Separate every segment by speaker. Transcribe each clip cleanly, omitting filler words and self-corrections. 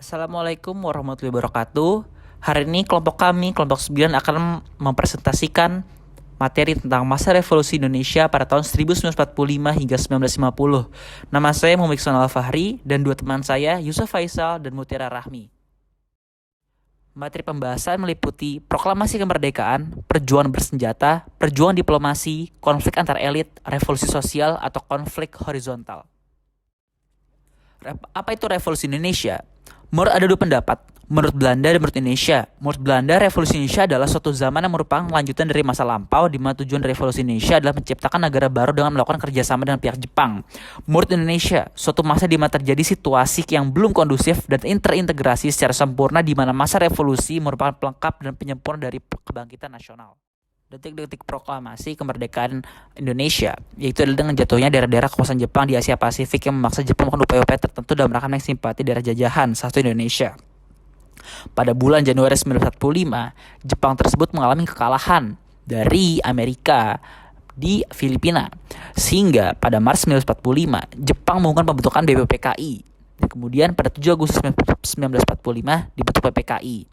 Speaker 1: Assalamualaikum warahmatullahi wabarakatuh. Hari ini kelompok 9 akan mempresentasikan materi tentang masa revolusi Indonesia pada tahun 1945 hingga 1950. Nama saya Muhammad Iksan Al-Fahri dan dua teman saya, Yusuf Faisal dan Mutiara Rahmi. Materi pembahasan meliputi proklamasi kemerdekaan, perjuangan bersenjata, perjuangan diplomasi, konflik antar elit, revolusi sosial atau konflik horizontal. Apa itu revolusi Indonesia? Menurut ada dua pendapat, menurut Belanda dan menurut Indonesia. Menurut Belanda, revolusi Indonesia adalah suatu zaman yang merupakan lanjutan dari masa lampau, di mana tujuan revolusi Indonesia adalah menciptakan negara baru dengan melakukan kerjasama dengan pihak Jepang. Menurut Indonesia, suatu masa di mana terjadi situasi yang belum kondusif dan terintegrasi secara sempurna, di mana masa revolusi merupakan pelengkap dan penyempurna dari kebangkitan nasional. Detik-detik proklamasi kemerdekaan Indonesia, yaitu adalah dengan jatuhnya daerah-daerah kekuasaan Jepang di Asia Pasifik yang memaksa Jepang melakukan upaya-upaya tertentu dalam rangka menarik simpati daerah jajahan satu Indonesia. Pada bulan Januari 1945, Jepang tersebut mengalami kekalahan dari Amerika di Filipina. Sehingga pada Maret 1945, Jepang mengumumkan pembentukan BPPKI. Dan kemudian pada 7 Agustus 1945 dibentuk PPKI.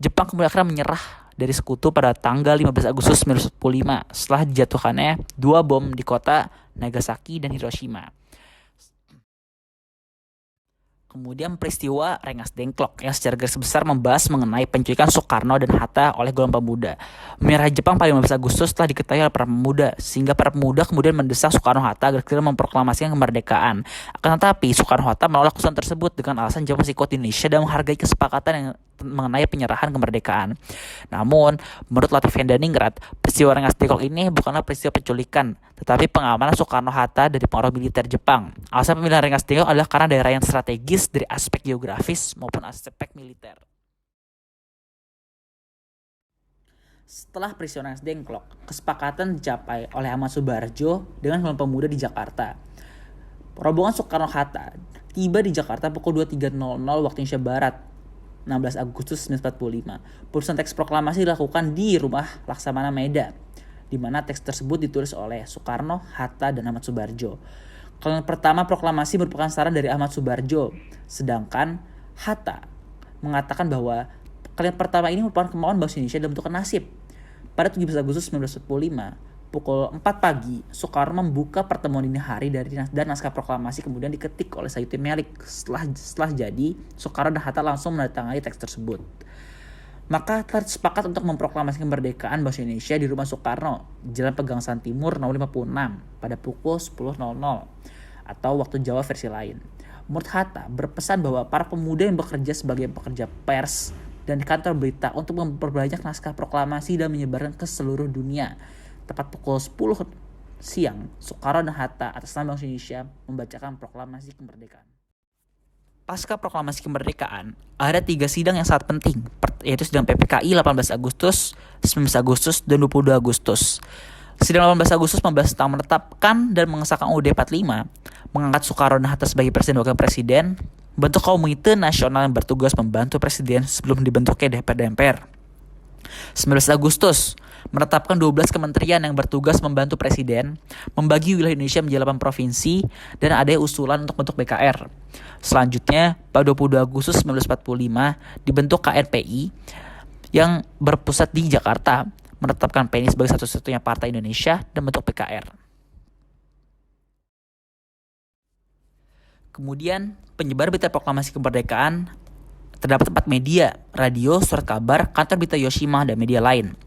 Speaker 1: Jepang kemudian akhirnya menyerah dari sekutu pada tanggal 15 Agustus 1945 setelah dijatuhkannya 2 bom di kota Nagasaki dan Hiroshima. Kemudian peristiwa Rengas Dengklok yang secara garis besar membahas mengenai penculikan Soekarno dan Hatta oleh golongan pemuda. Menyerah Jepang pada 15 Agustus setelah diketahui oleh para pemuda, sehingga para pemuda kemudian mendesak Soekarno-Hatta agar segera memproklamasikan kemerdekaan. Akan tetapi Soekarno-Hatta menolak usulan tersebut dengan alasan Jepang masih kuat di Indonesia dan menghargai kesepakatan yang mengenai penyerahan kemerdekaan. Namun, menurut Lativian Daningrat, peristiwa Rengas Dengklok ini bukanlah peristiwa penculikan, tetapi pengamanan Soekarno-Hatta dari pengaruh militer Jepang. Alasan pemilihan Rengas Dengklok adalah karena daerah yang strategis dari aspek geografis maupun aspek militer. Setelah peristiwa Rengas Dengklok, kesepakatan dicapai oleh Ahmad Subarjo dengan kelompok pemuda di Jakarta. Rombongan Soekarno-Hatta tiba di Jakarta pukul 23.00 waktu Indonesia Barat, 16 Agustus 1945. Penulisan teks proklamasi dilakukan di Rumah Laksamana Meda, di mana teks tersebut ditulis oleh Soekarno, Hatta, dan Ahmad Subarjo. Kalimat pertama proklamasi merupakan saran dari Ahmad Subarjo, sedangkan Hatta mengatakan bahwa kalimat pertama ini merupakan kemauan bangsa Indonesia dalam bentuk nasib. Pada 17 Agustus 1945, pukul 4 pagi, Soekarno membuka pertemuan dini hari dan naskah proklamasi kemudian diketik oleh Sayuti Melik. Setelah jadi, Soekarno dan Hatta langsung menandatangani teks tersebut. Maka telah sepakat untuk memproklamasikan kemerdekaan bangsa Indonesia di rumah Soekarno, Jalan Pegangsaan Timur nomor 56 pada pukul 10.00 atau waktu Jawa versi lain. Menurut Hatta berpesan bahwa para pemuda yang bekerja sebagai pekerja pers dan kantor berita untuk memperbanyak naskah proklamasi dan menyebarkan ke seluruh dunia. Tepat pukul 10 siang, Soekarno dan Hatta atas nama bangsa Indonesia membacakan proklamasi kemerdekaan. Pasca proklamasi kemerdekaan, ada 3 sidang yang sangat penting, yaitu sidang PPKI 18 Agustus, 19 Agustus, dan 22 Agustus. Sidang 18 Agustus membahas tentang menetapkan dan mengesahkan UUD 45, mengangkat Soekarno dan Hatta sebagai presiden dan wakil presiden, bentuk komite nasional yang bertugas membantu presiden sebelum dibentuknya DPR. 19 Agustus menetapkan 12 kementerian yang bertugas membantu presiden, membagi wilayah Indonesia menjadi 8 provinsi, dan ada usulan untuk bentuk BKR. Selanjutnya, pada 22 Agustus 1945 dibentuk KNPI yang berpusat di Jakarta, menetapkan PNI sebagai satu-satunya partai Indonesia dan bentuk PKR. Kemudian, penyebar berita proklamasi kemerdekaan terdapat 4 media, radio, surat kabar, kantor berita Yoshima, dan media lain.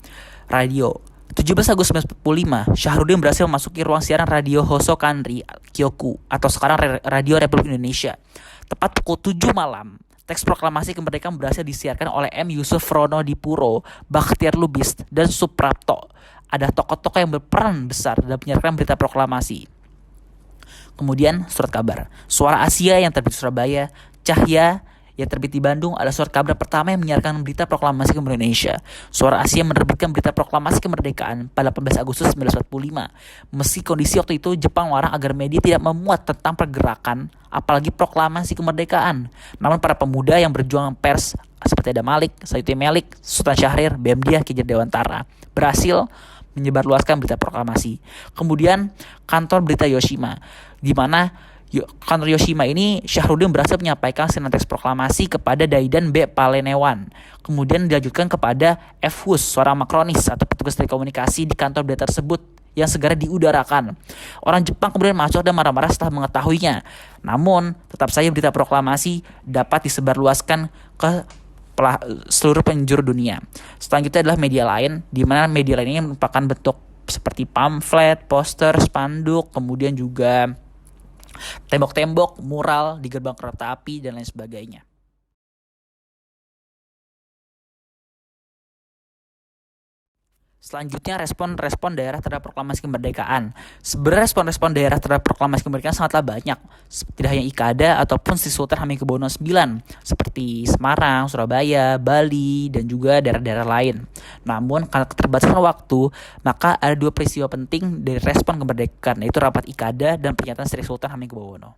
Speaker 1: Radio. 17 Agustus 1945, Syahrudin berhasil memasuki ruang siaran radio Hoso Kanri Kyoku atau sekarang Radio Republik Indonesia. Tepat pukul 7 malam, teks proklamasi kemerdekaan berhasil disiarkan oleh M. Yusuf Rono Dipuro, Bakhtiar Lubis, dan Suprapto. Ada tokoh-tokoh yang berperan besar dalam menyiarkan berita proklamasi. Kemudian surat kabar. Suara Asia yang terbit di Surabaya, Cahya yang terbit di Bandung adalah surat kabar pertama yang menyiarkan berita proklamasi kemerdekaan Indonesia. Suara Asia menerbitkan berita proklamasi kemerdekaan pada 18 Agustus 1945. Meski kondisi waktu itu Jepang melarang agar media tidak memuat tentang pergerakan, apalagi proklamasi kemerdekaan. Namun para pemuda yang berjuang pers seperti ada Malik, Sayuti Melik, Sultan Syahrir, BM Diah, Ki Dewantara berhasil menyebarluaskan berita proklamasi. Kemudian kantor berita Yoshima, di mana kantor Yoshima ini, Syahrudin berhasil menyampaikan sintetis proklamasi kepada Daidan B. Palenewan. Kemudian dilanjutkan kepada F. Hus, seorang makronis atau petugas telekomunikasi di kantor berita tersebut yang segera diudarakan. Orang Jepang kemudian masuk dan marah-marah setelah mengetahuinya. Namun, tetap saja berita proklamasi dapat disebarluaskan ke seluruh penjuru dunia. Selanjutnya adalah media lain, di mana media lainnya merupakan bentuk seperti pamflet, poster, spanduk, kemudian juga tembok-tembok, mural di gerbang kereta api, dan lain sebagainya. Selanjutnya respon daerah terhadap proklamasi kemerdekaan. Sebenarnya respon daerah terhadap proklamasi kemerdekaan sangatlah banyak. Tidak hanya IKADA ataupun Sri Sultan Hamengkubuwono IX, seperti Semarang, Surabaya, Bali, dan juga daerah-daerah lain. Namun karena keterbatasan waktu, maka ada dua peristiwa penting dari respon kemerdekaan, yaitu rapat IKADA dan pernyataan Sri Sultan Hamengkubuwono.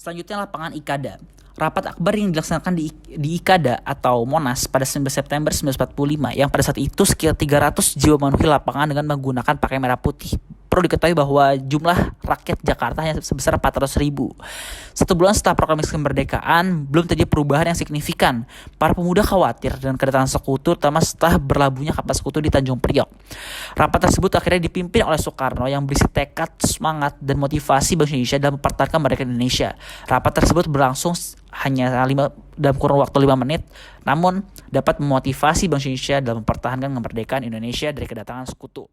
Speaker 1: Selanjutnya lapangan IKADA. Rapat akbar yang dilaksanakan di IKADA atau Monas pada 19 September 1945 yang pada saat itu sekitar 300 jiwa memenuhi lapangan dengan menggunakan pakaian merah putih. Perlu diketahui bahwa jumlah rakyat Jakarta hanya sebesar 400.000. 1 bulan setelah proklamasi kemerdekaan, belum terjadi perubahan yang signifikan. Para pemuda khawatir dengan kedatangan sekutu, terutama setelah berlabuhnya kapal sekutu di Tanjung Priok. Rapat tersebut akhirnya dipimpin oleh Soekarno yang berisi tekad, semangat, dan motivasi bangsa Indonesia dalam mempertahankan kemerdekaan Indonesia. Rapat tersebut berlangsung hanya dalam kurun waktu 5 menit, namun dapat memotivasi bangsa Indonesia dalam mempertahankan kemerdekaan Indonesia dari kedatangan sekutu.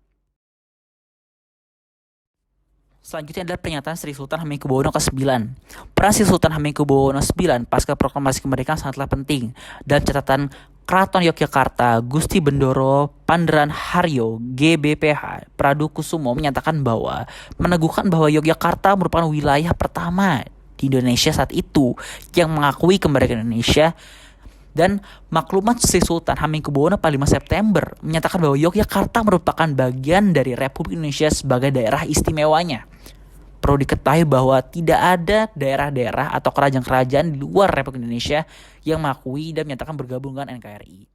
Speaker 1: Selanjutnya adalah pernyataan Sri Sultan Hamengkubuwono ke-9. Peran Sri Sultan Hamengkubuwono IX pasca proklamasi kemerdekaan sangatlah penting. Dan catatan Keraton Yogyakarta Gusti Bendoro Panderan Haryo GBPH Pradukusumo menyatakan bahwa meneguhkan bahwa Yogyakarta merupakan wilayah pertama di Indonesia saat itu yang mengakui kemerdekaan Indonesia. Dan maklumat Sri Sultan Hamengkubuwono pada 5 September menyatakan bahwa Yogyakarta merupakan bagian dari Republik Indonesia sebagai daerah istimewanya. Perlu diketahui bahwa tidak ada daerah-daerah atau kerajaan-kerajaan di luar Republik Indonesia yang mengakui dan menyatakan bergabung dengan NKRI.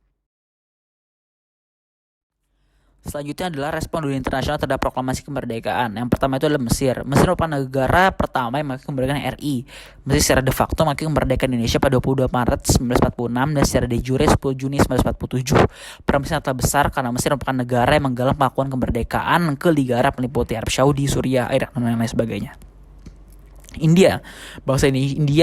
Speaker 1: Selanjutnya adalah respon dunia internasional terhadap proklamasi kemerdekaan. Yang pertama itu adalah Mesir. Mesir merupakan negara pertama yang mengakui kemerdekaan RI. Mesir secara de facto mengakui kemerdekaan Indonesia pada 22 Maret 1946 dan secara de jure 10 Juni 1947. Peran Mesir sangatlah besar karena Mesir merupakan negara yang menggalang pengakuan kemerdekaan ke Liga Arab meliputi Arab Saudi, Suriah, Irak, dan lain sebagainya. India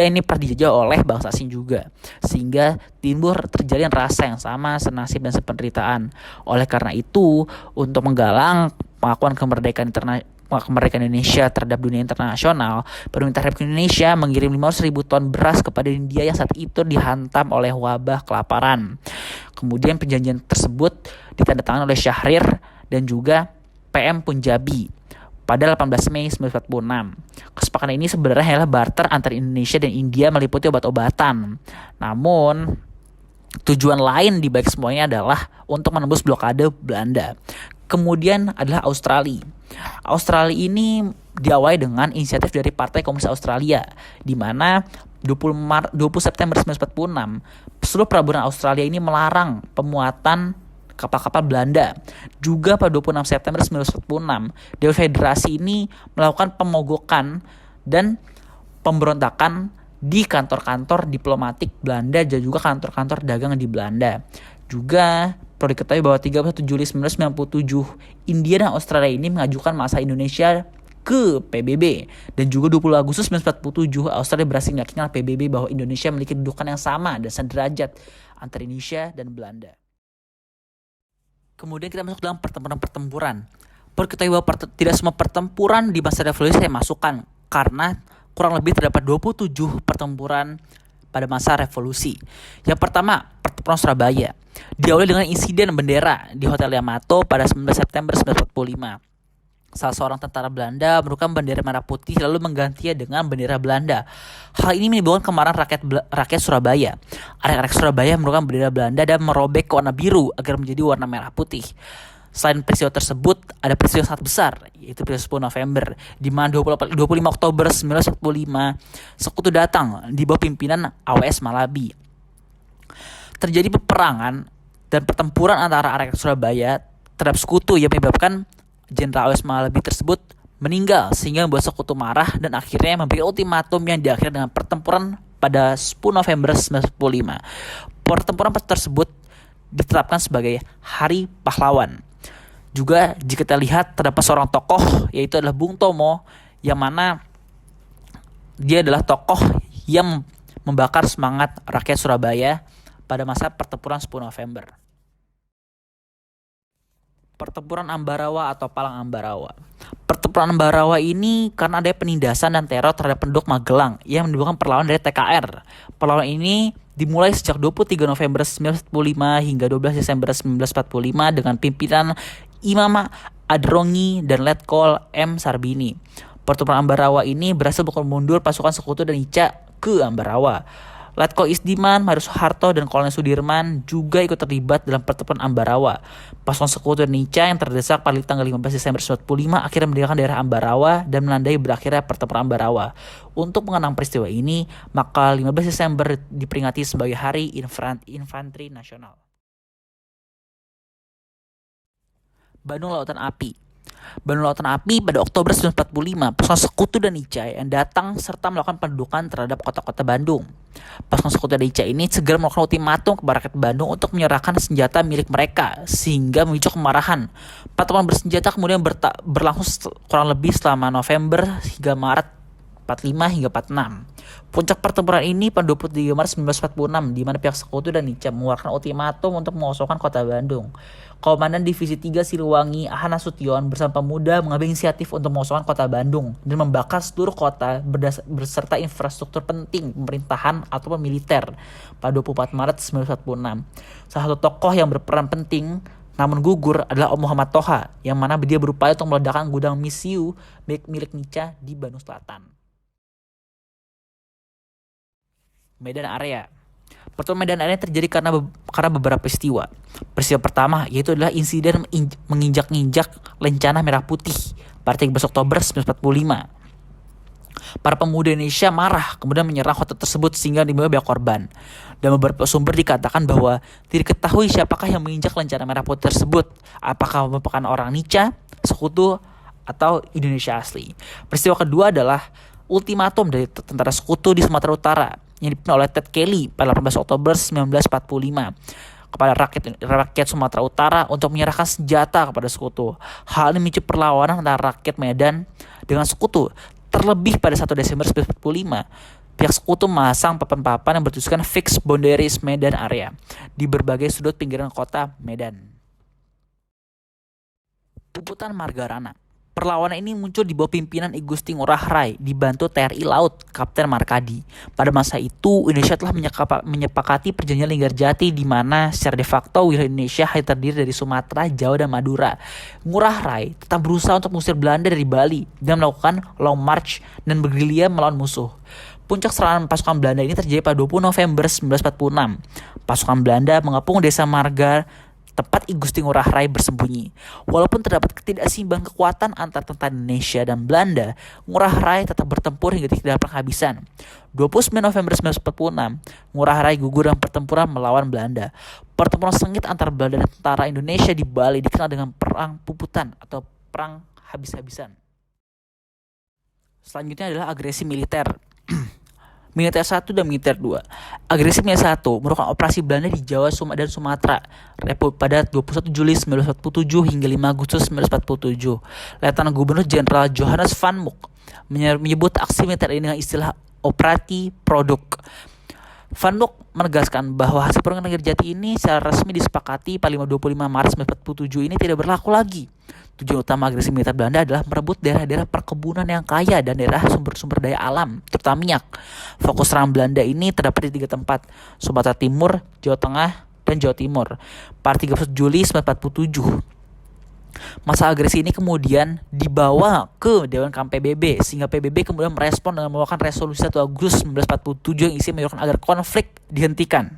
Speaker 1: ini pernah dijajah oleh bangsa asing juga, sehingga timbul terjalin rasa yang sama, senasib dan sependeritaan. Oleh karena itu, untuk menggalang pengakuan kemerdekaan Indonesia terhadap dunia internasional, pemerintah Republik Indonesia mengirim 500.000 ton beras kepada India yang saat itu dihantam oleh wabah kelaparan. Kemudian perjanjian tersebut ditandatangani oleh Syahrir dan juga PM Punjabi pada 18 Mei 1946. Kesepakatan ini sebenarnya adalah barter antara Indonesia dan India meliputi obat-obatan. Namun, tujuan lain di balik semuanya adalah untuk menembus blokade Belanda. Kemudian adalah Australia. Australia ini diawali dengan inisiatif dari Partai Komunis Australia, di mana 20 September 1946, seluruh pelabuhan Australia ini melarang pemuatan kapal-kapal Belanda. Juga pada 26 September 1946, Dewan Federasi ini melakukan pemogokan dan pemberontakan di kantor-kantor diplomatik Belanda dan juga kantor-kantor dagang di Belanda. Juga perlu diketahui bahwa 31 Juli 1997, India dan Australia ini mengajukan masa Indonesia ke PBB. Dan juga 20 Agustus 1947, Australia berhasil meyakinkan PBB bahwa Indonesia memiliki kedudukan yang sama dan sederajat antara Indonesia dan Belanda. Kemudian kita masuk dalam pertempuran. Perlu ketahui bahwa tidak semua pertempuran di masa revolusi saya masukkan, karena kurang lebih terdapat 27 pertempuran pada masa revolusi. Yang pertama, pertempuran Surabaya. Diawali dengan insiden bendera di Hotel Yamato pada 19 September 1945. Salah seorang tentara Belanda menurunkan bendera merah putih lalu menggantinya dengan bendera Belanda. Hal ini menimbulkan kemarahan rakyat Surabaya. Arek-arek Surabaya menurunkan bendera Belanda dan merobek ke warna biru agar menjadi warna merah putih. Selain peristiwa tersebut, ada peristiwa sangat besar, yaitu peristiwa 10 November, di mana 25 Oktober 1945, sekutu datang di bawah pimpinan AWS Malabi. Terjadi peperangan dan pertempuran antara arek Surabaya terhadap sekutu yang menyebabkan Jenderal Awes Malabi tersebut meninggal sehingga membuat sekutu marah dan akhirnya memberi ultimatum yang diakhiri dengan pertempuran pada 10 November 1945. Pertempuran tersebut ditetapkan sebagai Hari Pahlawan. Juga jika kita lihat terdapat seorang tokoh yaitu adalah Bung Tomo, yang mana dia adalah tokoh yang membakar semangat rakyat Surabaya pada masa pertempuran 10 November. Pertempuran Ambarawa atau Palang Ambarawa. Pertempuran Ambarawa ini karena ada penindasan dan teror terhadap penduduk Magelang yang menimbulkan perlawanan dari TKR. Perlawanan ini dimulai sejak 23 November 1945 hingga 12 Desember 1945 dengan pimpinan Imam Adrongi dan Letkol M. Sarbini. Pertempuran Ambarawa ini berhasil memukul mundur pasukan Sekutu dan Ica ke Ambarawa. Letkol Isdiman, Marius Soeharto, dan Kolonel Sudirman juga ikut terlibat dalam pertempuran Ambarawa. Pasukan Sekutu dan Ica yang terdesak pada tanggal 15 Desember 1945 akhirnya mendirikan daerah Ambarawa dan menandai berakhirnya pertempuran Ambarawa. Untuk mengenang peristiwa ini, maka 15 Desember diperingati sebagai Hari Infanteri Nasional. Bandung Lautan Api. Bandung Lautan Api pada Oktober 1945, pasukan Sekutu dan Ica yang datang serta melakukan pendudukan terhadap kota-kota Bandung. Pasukan Sekutu dan Ica ini segera melakukan ultimatum kepada rakyat Bandung untuk menyerahkan senjata milik mereka sehingga memicu kemarahan. Pertempuran bersenjata kemudian berlangsung kurang lebih selama November hingga Maret 45 hingga 46. Puncak pertempuran ini pada 23 Maret 1946 di mana pihak Sekutu dan Ica mengeluarkan ultimatum untuk mengosongkan kota Bandung. Komandan Divisi 3 Siliwangi Ahan Nasution bersama pemuda mengambil inisiatif untuk mengosongkan kota Bandung dan membakar seluruh kota beserta infrastruktur penting pemerintahan ataupun militer pada 24 Maret 1946. Salah satu tokoh yang berperan penting namun gugur adalah Om Muhammad Toha, yang mana dia berupaya untuk meledakkan gudang misiu milik Nica di Bandung Selatan. Medan Area. Pertempuran Medan Area terjadi karena beberapa peristiwa. Peristiwa pertama yaitu adalah insiden menginjak-injak lencana merah putih pada 13 Oktober 1945. Para pemuda Indonesia marah kemudian menyerang kota tersebut sehingga menimbulkan banyak korban. Dan beberapa sumber dikatakan bahwa tidak diketahui siapakah yang menginjak lencana merah putih tersebut. Apakah merupakan orang Nica, Sekutu, atau Indonesia asli. Peristiwa kedua adalah ultimatum dari tentara Sekutu di Sumatera Utara yang dipimpin oleh Ted Kelly pada 18 Oktober 1945 kepada rakyat Sumatera Utara untuk menyerahkan senjata kepada Sekutu. Hal ini memicu perlawanan antara rakyat Medan dengan Sekutu. Terlebih pada 1 Desember 1945, pihak Sekutu memasang papan-papan yang bertuliskan Fixed Boundaries Medan Area di berbagai sudut pinggiran kota Medan. Puputan Margarana. Perlawanan ini muncul di bawah pimpinan I Gusti Ngurah Rai dibantu TRI Laut Kapten Markadi. Pada masa itu Indonesia telah menyepakati perjanjian Linggarjati di mana secara de facto wilayah Indonesia hanya terdiri dari Sumatera, Jawa, dan Madura. Ngurah Rai tetap berusaha untuk mengusir Belanda dari Bali dan melakukan long march dan bergerilya melawan musuh. Puncak serangan pasukan Belanda ini terjadi pada 20 November 1946. Pasukan Belanda mengepung desa Margar, tempat I Gusti Ngurah Rai bersembunyi. Walaupun terdapat ketidakseimbangan kekuatan antara tentara Indonesia dan Belanda, Ngurah Rai tetap bertempur hingga tidak penghabisan. 29 November 1946, Ngurah Rai gugur dalam pertempuran melawan Belanda. Pertempuran sengit antara Belanda dan tentara Indonesia di Bali dikenal dengan Perang Puputan atau Perang Habis-habisan. Selanjutnya adalah agresi militer. Militer 1 dan Militer 2. Agresi Militer 1 merupakan operasi Belanda di Jawa dan Sumatera pada 21 Juli 1947 hingga 5 Agustus 1947. Letnan Gubernur Jenderal Johannes van Mook menyebut aksi militer ini dengan istilah Operasi Produk. Van Mook menegaskan bahwa hasil perundingan Linggarjati ini secara resmi disepakati pada 25 Maret 1947 ini tidak berlaku lagi. Tujuan utama agresi militer Belanda adalah merebut daerah-daerah perkebunan yang kaya dan daerah sumber-sumber daya alam, terutama minyak. Fokus serangan Belanda ini terdapat di 3 tempat, Sumatera Timur, Jawa Tengah, dan Jawa Timur. Pada 31 Juli 1947, masa agresi ini kemudian dibawa ke Dewan Keamanan PBB, sehingga PBB kemudian merespon dengan mengeluarkan resolusi 1 Agustus 1947 yang isinya menyuruhkan agar konflik dihentikan.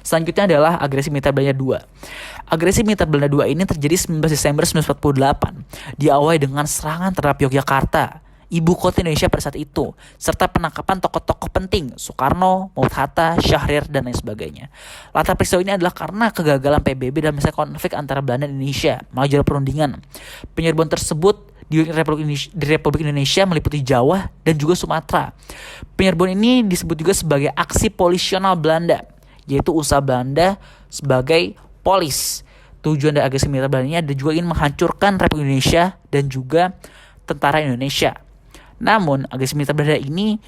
Speaker 1: Selanjutnya adalah agresi militer Belanda 2. Agresi militer Belanda 2 ini terjadi 19 Desember 1948. Diawali dengan serangan terhadap Yogyakarta ibu kota Indonesia pada saat itu, serta penangkapan tokoh-tokoh penting, Soekarno, Maut Hatta, Syahrir, dan lain sebagainya. Latar peristiwa ini adalah karena kegagalan PBB dalam menyelesaikan konflik antara Belanda dan Indonesia melalui jalur perundingan. Penyerbuan tersebut di Republik Indonesia meliputi Jawa dan juga Sumatera. Penyerbuan ini disebut juga sebagai aksi polisional Belanda, yaitu usaha Belanda sebagai polis. Tujuan dari agresi militer Belanda ini ada juga ingin menghancurkan Republik Indonesia dan juga tentara Indonesia. Namun agresi militer Belanda ini,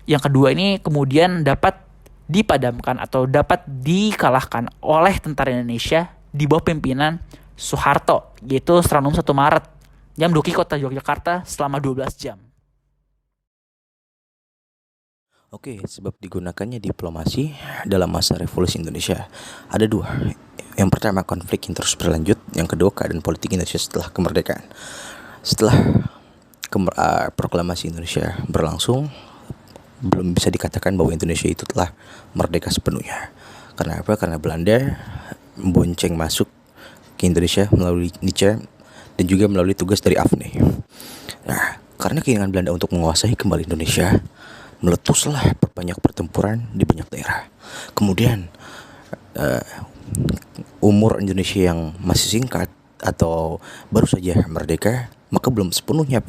Speaker 1: yang kedua ini kemudian dapat dipadamkan atau dapat dikalahkan oleh tentara Indonesia di bawah pimpinan Soeharto, yaitu Seranum 1 Maret yang menduduki kota Yogyakarta selama 12 jam.
Speaker 2: Oke, sebab digunakannya diplomasi dalam masa revolusi Indonesia ada dua. Yang pertama, konflik yang terus berlanjut. Yang kedua, keadaan politik Indonesia setelah kemerdekaan. Setelah proklamasi Indonesia berlangsung, belum bisa dikatakan bahwa Indonesia itu telah merdeka sepenuhnya. Karena apa? Karena Belanda membonceng masuk ke Indonesia melalui Nietzsche dan juga melalui tugas dari AFNE. Nah, karena keinginan Belanda untuk menguasai kembali Indonesia, meletuslah banyak pertempuran di banyak daerah. Kemudian umur Indonesia yang masih singkat atau baru saja merdeka, maka belum sepenuhnya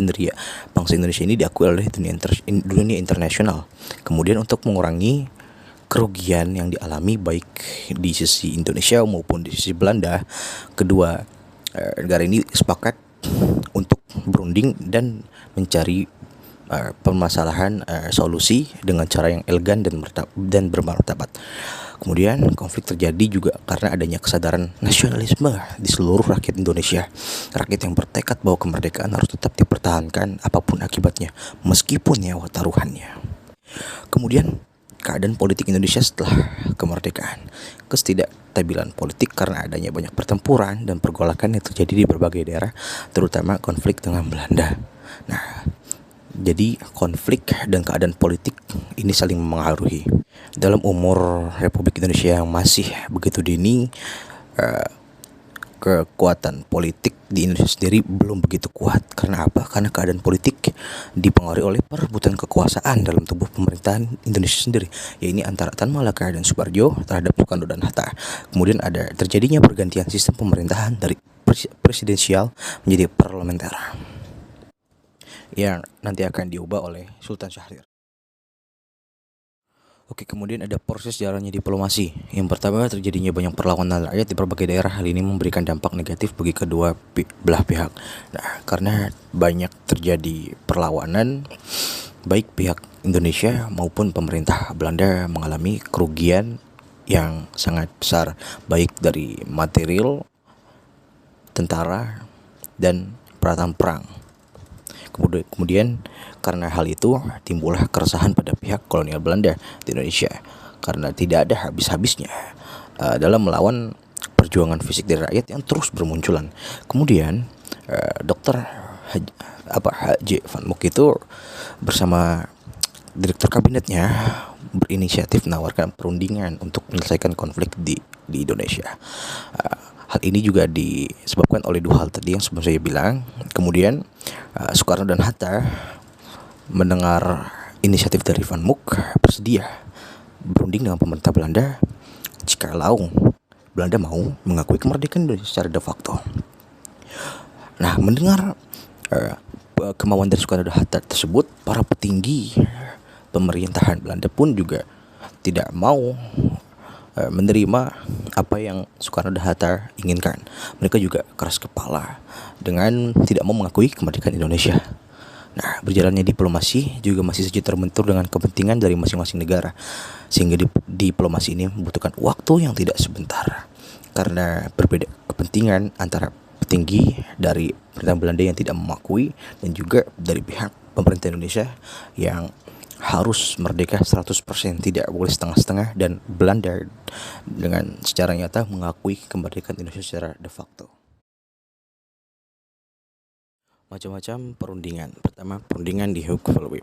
Speaker 2: bangsa Indonesia ini diakui oleh dunia internasional. Kemudian untuk mengurangi kerugian yang dialami baik di sisi Indonesia maupun di sisi Belanda, kedua negara ini sepakat untuk berunding dan mencari permasalahan solusi dengan cara yang elegan dan bermartabat. Kemudian konflik terjadi juga karena adanya kesadaran nasionalisme di seluruh rakyat Indonesia. Rakyat yang bertekad bahwa kemerdekaan harus tetap dipertahankan apapun akibatnya, meskipun nyawa taruhannya. Kemudian keadaan politik Indonesia setelah kemerdekaan. Ketidakstabilan politik karena adanya banyak pertempuran dan pergolakan yang terjadi di berbagai daerah, terutama konflik dengan Belanda. Nah, jadi konflik dan keadaan politik ini saling mempengaruhi. Dalam umur Republik Indonesia yang masih begitu dini, kekuatan politik di Indonesia sendiri belum begitu kuat. Karena apa? Karena keadaan politik dipengaruhi oleh perebutan kekuasaan dalam tubuh pemerintahan Indonesia sendiri, yaitu antara Tan Malaka dan Suparjo terhadap Soekarno dan Hatta. Kemudian ada terjadinya pergantian sistem pemerintahan dari presidensial menjadi parlementer, yang nanti akan diubah oleh Sultan Syahrir. Oke, kemudian ada proses jalannya diplomasi. Yang pertama, terjadinya banyak perlawanan rakyat di berbagai daerah. Hal ini memberikan dampak negatif bagi kedua belah pihak. Nah, karena banyak terjadi perlawanan, baik pihak Indonesia maupun pemerintah Belanda mengalami kerugian yang sangat besar, baik dari material, tentara, dan peralatan perang. Kemudian karena hal itu timbullah keresahan pada pihak kolonial Belanda di Indonesia karena tidak ada habis-habisnya dalam melawan perjuangan fisik dari rakyat yang terus bermunculan. Kemudian Dr. H.J. Van Mook itu bersama direktur kabinetnya berinisiatif menawarkan perundingan untuk menyelesaikan konflik di Indonesia. Hal ini juga disebabkan oleh dua hal tadi yang sebelum saya bilang. Kemudian Soekarno dan Hatta mendengar inisiatif dari Van Mook bersedia berunding dengan pemerintah Belanda jikalau Belanda mau mengakui kemerdekaan Indonesia secara de facto. Nah, mendengar kemauan dari Soekarno dan Hatta tersebut, para petinggi pemerintahan Belanda pun juga tidak mau menerima apa yang Soekarno dan Hatta inginkan. Mereka juga keras kepala dengan tidak mau mengakui kemerdekaan Indonesia. Nah, berjalannya diplomasi juga masih saja terbentur dengan kepentingan dari masing-masing negara, sehingga diplomasi ini membutuhkan waktu yang tidak sebentar karena berbeda kepentingan antara petinggi dari pemerintah Belanda yang tidak mengakui dan juga dari pihak pemerintah Indonesia yang harus merdeka 100%, tidak boleh setengah-setengah, dan Belanda dengan secara nyata mengakui kemerdekaan Indonesia secara de facto. Macam-macam perundingan. Pertama, perundingan di Hague.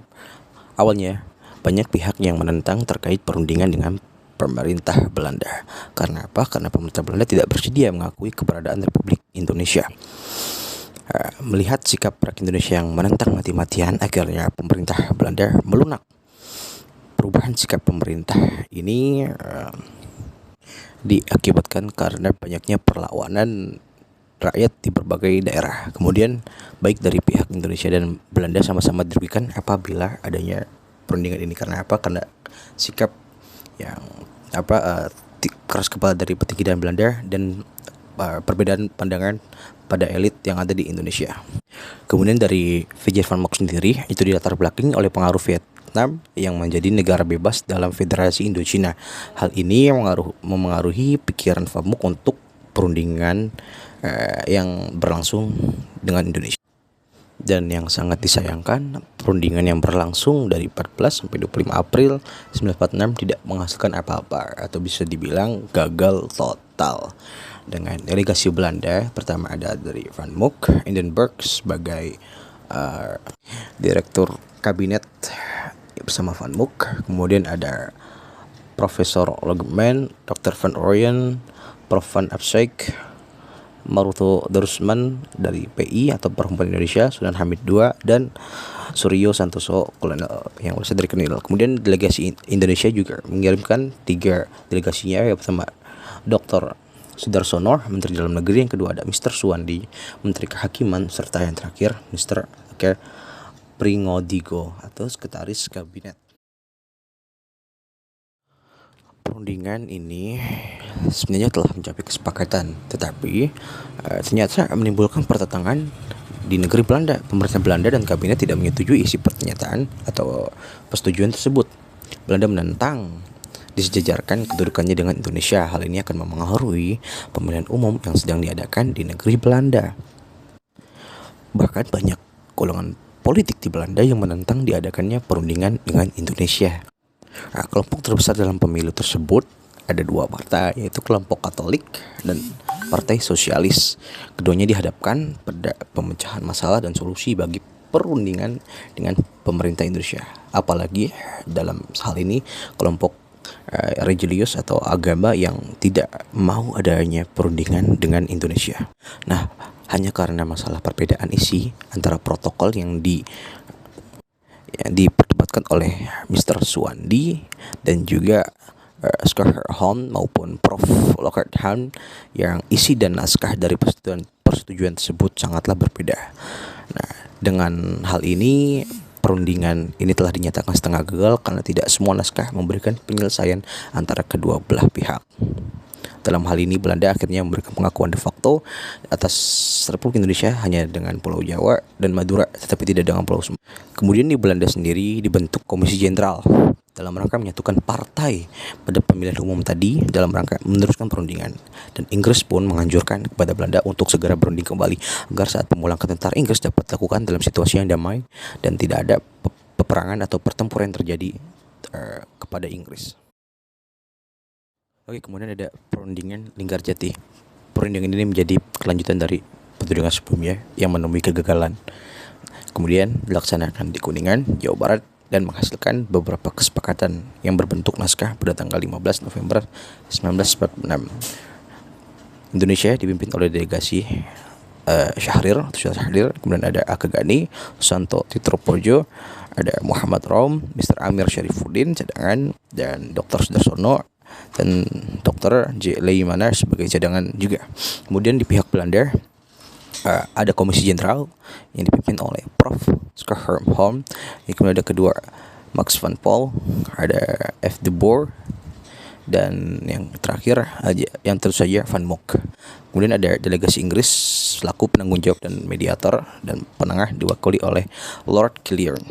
Speaker 2: Awalnya banyak pihak yang menentang terkait perundingan dengan pemerintah Belanda. Karena apa? Karena pemerintah Belanda tidak bersedia mengakui keberadaan Republik Indonesia. Melihat sikap rakyat Indonesia yang menentang mati-matian, akhirnya pemerintah Belanda melunak. Perubahan sikap pemerintah ini diakibatkan karena banyaknya perlawanan rakyat di berbagai daerah. Kemudian baik dari pihak Indonesia dan Belanda sama-sama dirugikan apabila adanya perundingan ini. Karena apa? Karena sikap yang keras kepala dari petinggi dan Belanda dan perbedaan pandangan pada elit yang ada di Indonesia. Kemudian dari V.J. van Mock sendiri itu dilatar belakangi oleh pengaruh Vietnam yang menjadi negara bebas dalam Federasi Indochina. Hal ini memengaruhi pikiran Van Mock untuk perundingan yang berlangsung dengan Indonesia. Dan yang sangat disayangkan, perundingan yang berlangsung dari 14 sampai 25 April 1946 tidak menghasilkan apa-apa atau bisa dibilang gagal total. Dengan delegasi Belanda, pertama ada dari Van Mock, Hindenburg sebagai direktur kabinet bersama Van Mock. Kemudian ada Profesor Logeman, Dr. Van Orion, Prof. Van Abseyck, Maruto Darusman dari PI atau Perhimpunan Indonesia, Sunan Hamid II, dan Suryo Santoso Kolonel yang berasal dari Kenil. Kemudian delegasi Indonesia juga mengirimkan 3 delegasinya, yang pertama Dr. Sudarsono, Menteri Dalam Negeri, yang kedua ada Mr. Suwandi, Menteri Kehakiman, serta yang terakhir Mr. Pringodigo atau Sekretaris Kabinet. Perundingan ini sebenarnya telah mencapai kesepakatan, tetapi ternyata menimbulkan pertentangan di negeri Belanda. Pemerintah Belanda dan kabinet tidak menyetujui isi pernyataan atau persetujuan tersebut. Belanda menentang disejajarkan kedudukannya dengan Indonesia. Hal ini akan mempengaruhi pemilihan umum yang sedang diadakan di negeri Belanda. Bahkan banyak golongan politik di Belanda yang menentang diadakannya perundingan dengan Indonesia. Kelompok terbesar dalam pemilu tersebut ada 2 partai, yaitu kelompok Katolik dan Partai Sosialis. Keduanya dihadapkan pada pemecahan masalah dan solusi bagi perundingan dengan pemerintah Indonesia. Apalagi dalam hal ini kelompok religius atau agama yang tidak mau adanya perundingan dengan Indonesia. Nah, hanya karena masalah perbedaan isi antara protokol yang diperdebatkan oleh Mr. Suwandi dan juga Skarholm maupun Prof. Lockhart Hahn, yang isi dan naskah dari persetujuan tersebut sangatlah berbeda. Nah, dengan hal ini perundingan ini telah dinyatakan setengah gagal karena tidak semua naskah memberikan penyelesaian antara kedua belah pihak. Dalam hal ini Belanda akhirnya memberikan pengakuan de facto atas Republik Indonesia hanya dengan Pulau Jawa dan Madura, tetapi tidak dengan Pulau Sumatera. Kemudian di Belanda sendiri dibentuk Komisi Jenderal dalam rangka menyatukan partai pada pemilihan umum tadi dalam rangka meneruskan perundingan. Dan Inggris pun menganjurkan kepada Belanda untuk segera berunding kembali agar saat pemulangan tentara Inggris dapat dilakukan dalam situasi yang damai dan tidak ada peperangan atau pertempuran yang terjadi kepada Inggris. Oke, kemudian ada perundingan Linggarjati. Perundingan ini menjadi kelanjutan dari perundingan sebelumnya yang menemui kegagalan. Kemudian dilaksanakan di Kuningan, Jawa Barat, dan menghasilkan beberapa kesepakatan yang berbentuk naskah pada tanggal 15 November 1946. Indonesia dipimpin oleh delegasi Syahrir, kemudian ada Aka Gani, Susanto Titropojo, ada Muhammad Rom, Mr. Amir Syarifuddin cadangan, dan Dr. Sudarsono dan Dr. J. Leimana sebagai cadangan juga. Kemudian di pihak Belanda ada Komisi Jenderal yang dipimpin oleh Prof. Skarholm. Kemudian ada kedua Max van Paul, ada F. de Boer, dan yang terakhir yang tentu saja Van Mock. Kemudian ada delegasi Inggris selaku penanggung jawab dan mediator, dan penengah diwakili oleh Lord Killian.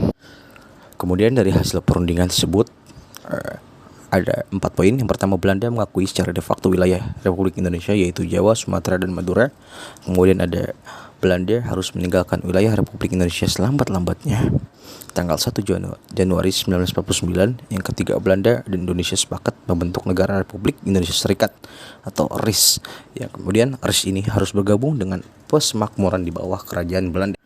Speaker 2: Kemudian dari hasil perundingan tersebut ada 4 poin. Yang pertama, Belanda mengakui secara de facto wilayah Republik Indonesia yaitu Jawa, Sumatera, dan Madura. Kemudian ada Belanda harus meninggalkan wilayah Republik Indonesia selambat-lambatnya tanggal 1 Januari 1949. Yang ketiga, Belanda dan Indonesia sepakat membentuk negara Republik Indonesia Serikat atau RIS. Yang kemudian RIS ini harus bergabung dengan Persemakmuran di bawah kerajaan Belanda.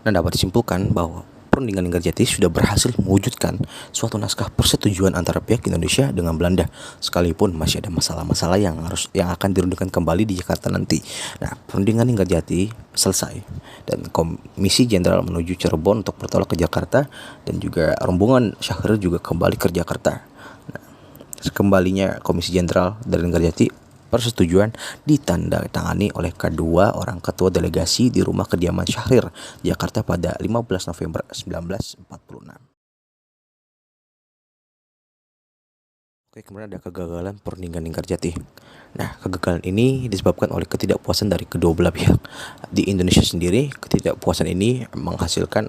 Speaker 2: Dan dapat disimpulkan bahwa Perundingan Linggarjati sudah berhasil mewujudkan suatu naskah persetujuan antara pihak Indonesia dengan Belanda, sekalipun masih ada masalah-masalah yang akan dirundingkan kembali di Jakarta nanti. Nah, Perundingan Linggarjati selesai dan Komisi Jenderal menuju Cirebon untuk bertolak ke Jakarta, dan juga rombongan Syahrir juga kembali ke Jakarta. Nah, kembalinya Komisi Jenderal dari Linggarjati, persetujuan ditandatangani oleh kedua orang ketua delegasi di rumah kediaman Syahrir, Jakarta pada 15 November 1946. Oke, kemudian ada kegagalan Perundingan Linggarjati. Nah, kegagalan ini disebabkan oleh ketidakpuasan dari kedua belah pihak. Di Indonesia sendiri, ketidakpuasan ini menghasilkan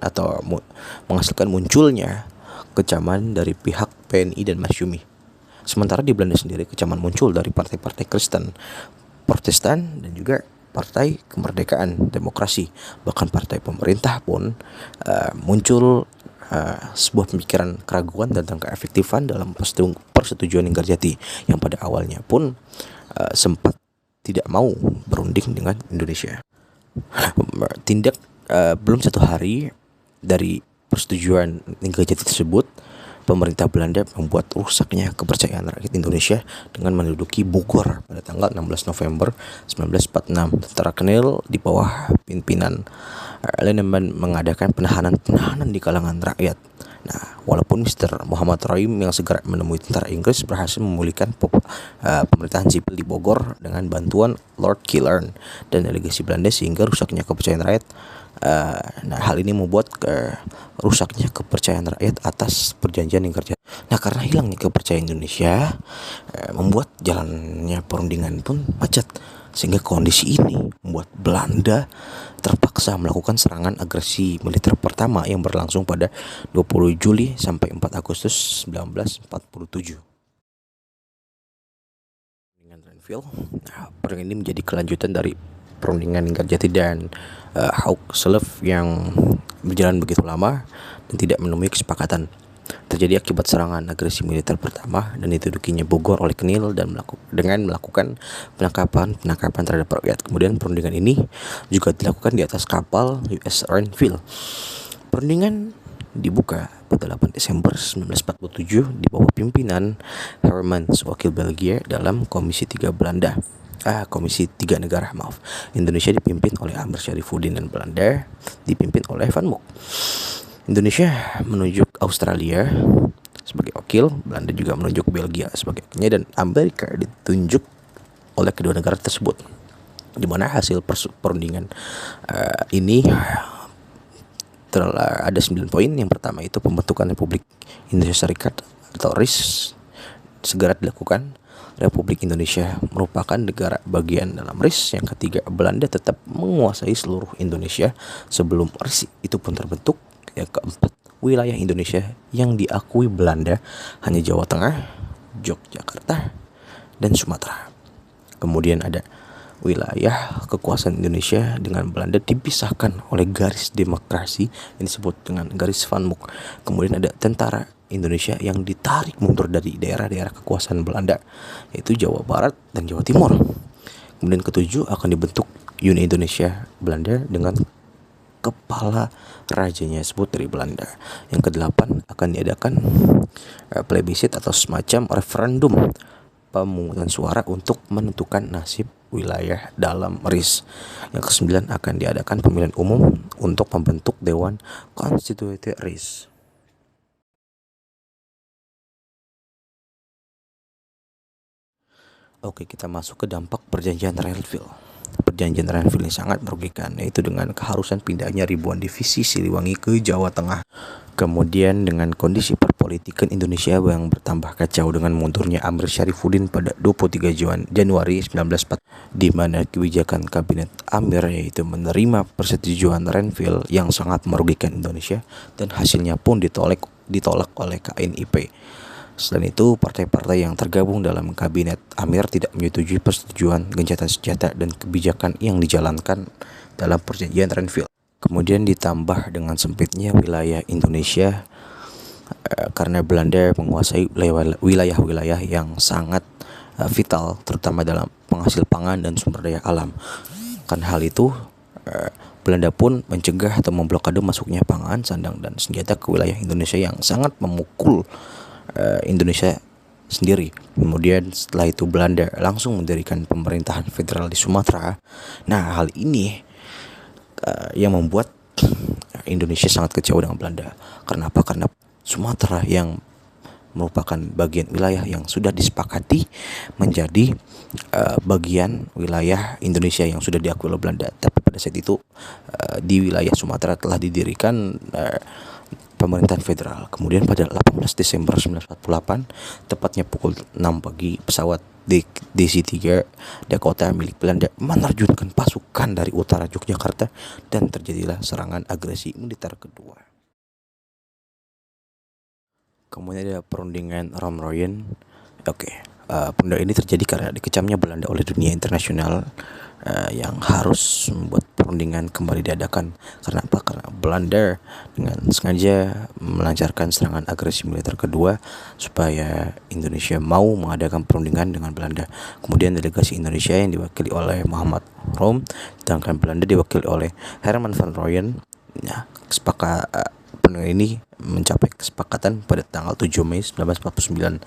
Speaker 2: munculnya kecaman dari pihak PNI dan Masyumi. Sementara di Belanda sendiri, kecaman muncul dari partai-partai Kristen, Protestan, dan juga Partai Kemerdekaan Demokrasi. Bahkan partai pemerintah pun muncul sebuah pemikiran keraguan tentang keefektifan dalam persetujuan Linggarjati, yang pada awalnya pun sempat tidak mau berunding dengan Indonesia. Belum satu hari dari persetujuan Linggarjati tersebut, pemerintah Belanda membuat rusaknya kepercayaan rakyat Indonesia dengan menduduki Bogor pada tanggal 16 November 1946. Tentara Kenil di bawah pimpinan Lindemann mengadakan penahanan di kalangan rakyat. Nah, walaupun Mr. Muhammad Roim yang segera menemui tentara Inggris berhasil memulihkan pemerintahan sipil di Bogor dengan bantuan Lord Killern dan delegasi Belanda, sehingga rusaknya kepercayaan rakyat. Nah, hal ini membuat rusaknya kepercayaan rakyat atas perjanjian Linggarjati. Nah, karena hilangnya kepercayaan Indonesia, membuat jalannya perundingan pun macet, sehingga kondisi ini membuat Belanda terpaksa melakukan serangan agresi militer pertama yang berlangsung pada 20 Juli sampai 4 Agustus 1947. Perundingan Renville. Nah, perundingan ini menjadi kelanjutan dari Perundingan Linggarjati dan Hauk-Slev yang berjalan begitu lama dan tidak menemui kesepakatan. Terjadi akibat serangan agresi militer pertama dan ditudukinya Bogor oleh Kenil dan dengan melakukan penangkapan terhadap rakyat. Kemudian perundingan ini juga dilakukan di atas kapal USS Renville. Perundingan dibuka pada 8 Desember 1947 di bawah pimpinan Hermans, wakil Belgia dalam Komisi 3 Negara. Indonesia dipimpin oleh Amir Syarifuddin dan Belanda dipimpin oleh Van Mook. Indonesia menunjuk Australia sebagai wakil, Belanda juga menunjuk Belgia sebagai wakilnya, dan Amerika ditunjuk oleh kedua negara tersebut. Di mana hasil perundingan ini ada 9 poin. Yang pertama itu pembentukan Republik Indonesia Serikat atau RIS segera dilakukan. Republik Indonesia merupakan negara bagian dalam RIS. Yang ketiga, Belanda tetap menguasai seluruh Indonesia sebelum RIS itu pun terbentuk. Yang keempat, wilayah Indonesia yang diakui Belanda hanya Jawa Tengah, Yogyakarta, dan Sumatera. Kemudian ada wilayah kekuasaan Indonesia dengan Belanda dipisahkan oleh garis demarkasi yang disebut dengan garis Van Mook. Kemudian ada tentara Indonesia yang ditarik mundur dari daerah-daerah kekuasaan Belanda, yaitu Jawa Barat dan Jawa Timur. Kemudian ketujuh, akan dibentuk Uni Indonesia Belanda dengan kepala rajanya disebut dari Belanda. Yang kedelapan, akan diadakan plebisit atau semacam referendum pemungutan suara untuk menentukan nasib wilayah dalam RIS. Yang kesembilan, akan diadakan pemilihan umum untuk membentuk Dewan Konstitusi RIS. Oke, kita masuk ke dampak perjanjian Renville. Perjanjian Renville ini sangat merugikan, yaitu dengan keharusan pindahnya ribuan divisi Siliwangi ke Jawa Tengah. Kemudian dengan kondisi perpolitikan Indonesia yang bertambah kacau dengan mundurnya Amir Syarifuddin pada 23 Januari 1940, di mana kebijakan kabinet Amir yaitu menerima persetujuan Renville yang sangat merugikan Indonesia, dan hasilnya pun ditolak oleh KNIP. Selain itu, partai-partai yang tergabung dalam kabinet Amir tidak menyetujui persetujuan gencatan senjata dan kebijakan yang dijalankan dalam perjanjian Renville. Kemudian ditambah dengan sempitnya wilayah Indonesia karena Belanda menguasai wilayah-wilayah yang sangat vital, terutama dalam penghasil pangan dan sumber daya alam. Karena hal itu, Belanda pun mencegah atau memblokade masuknya pangan, sandang, dan senjata ke wilayah Indonesia yang sangat memukul Indonesia sendiri. Kemudian setelah itu Belanda langsung mendirikan pemerintahan federal di Sumatera. Nah, hal ini yang membuat Indonesia sangat kecewa dengan Belanda. Karena apa? Karena Sumatera yang merupakan bagian wilayah yang sudah disepakati menjadi bagian wilayah Indonesia yang sudah diakui oleh Belanda. Tapi pada saat itu di wilayah Sumatera telah didirikan pemerintahan federal. Kemudian pada 18 Desember 1948, tepatnya pukul 6 pagi, pesawat DC-3 Dakota milik Belanda menerjunkan pasukan dari utara Yogyakarta dan terjadilah serangan agresi militer kedua. Kemudian ada perundingan Romroyen. Perundingan ini terjadi karena dikecamnya Belanda oleh dunia internasional yang harus membuat perundingan kembali diadakan. Karena apa? Karena Belanda dengan sengaja melancarkan serangan agresi militer kedua supaya Indonesia mau mengadakan perundingan dengan Belanda. Kemudian delegasi Indonesia yang diwakili oleh Muhammad Rom, sedangkan Belanda diwakili oleh Herman van Rooyen. Nah, perundingan ini mencapai kesepakatan pada tanggal 7 Mei 1949.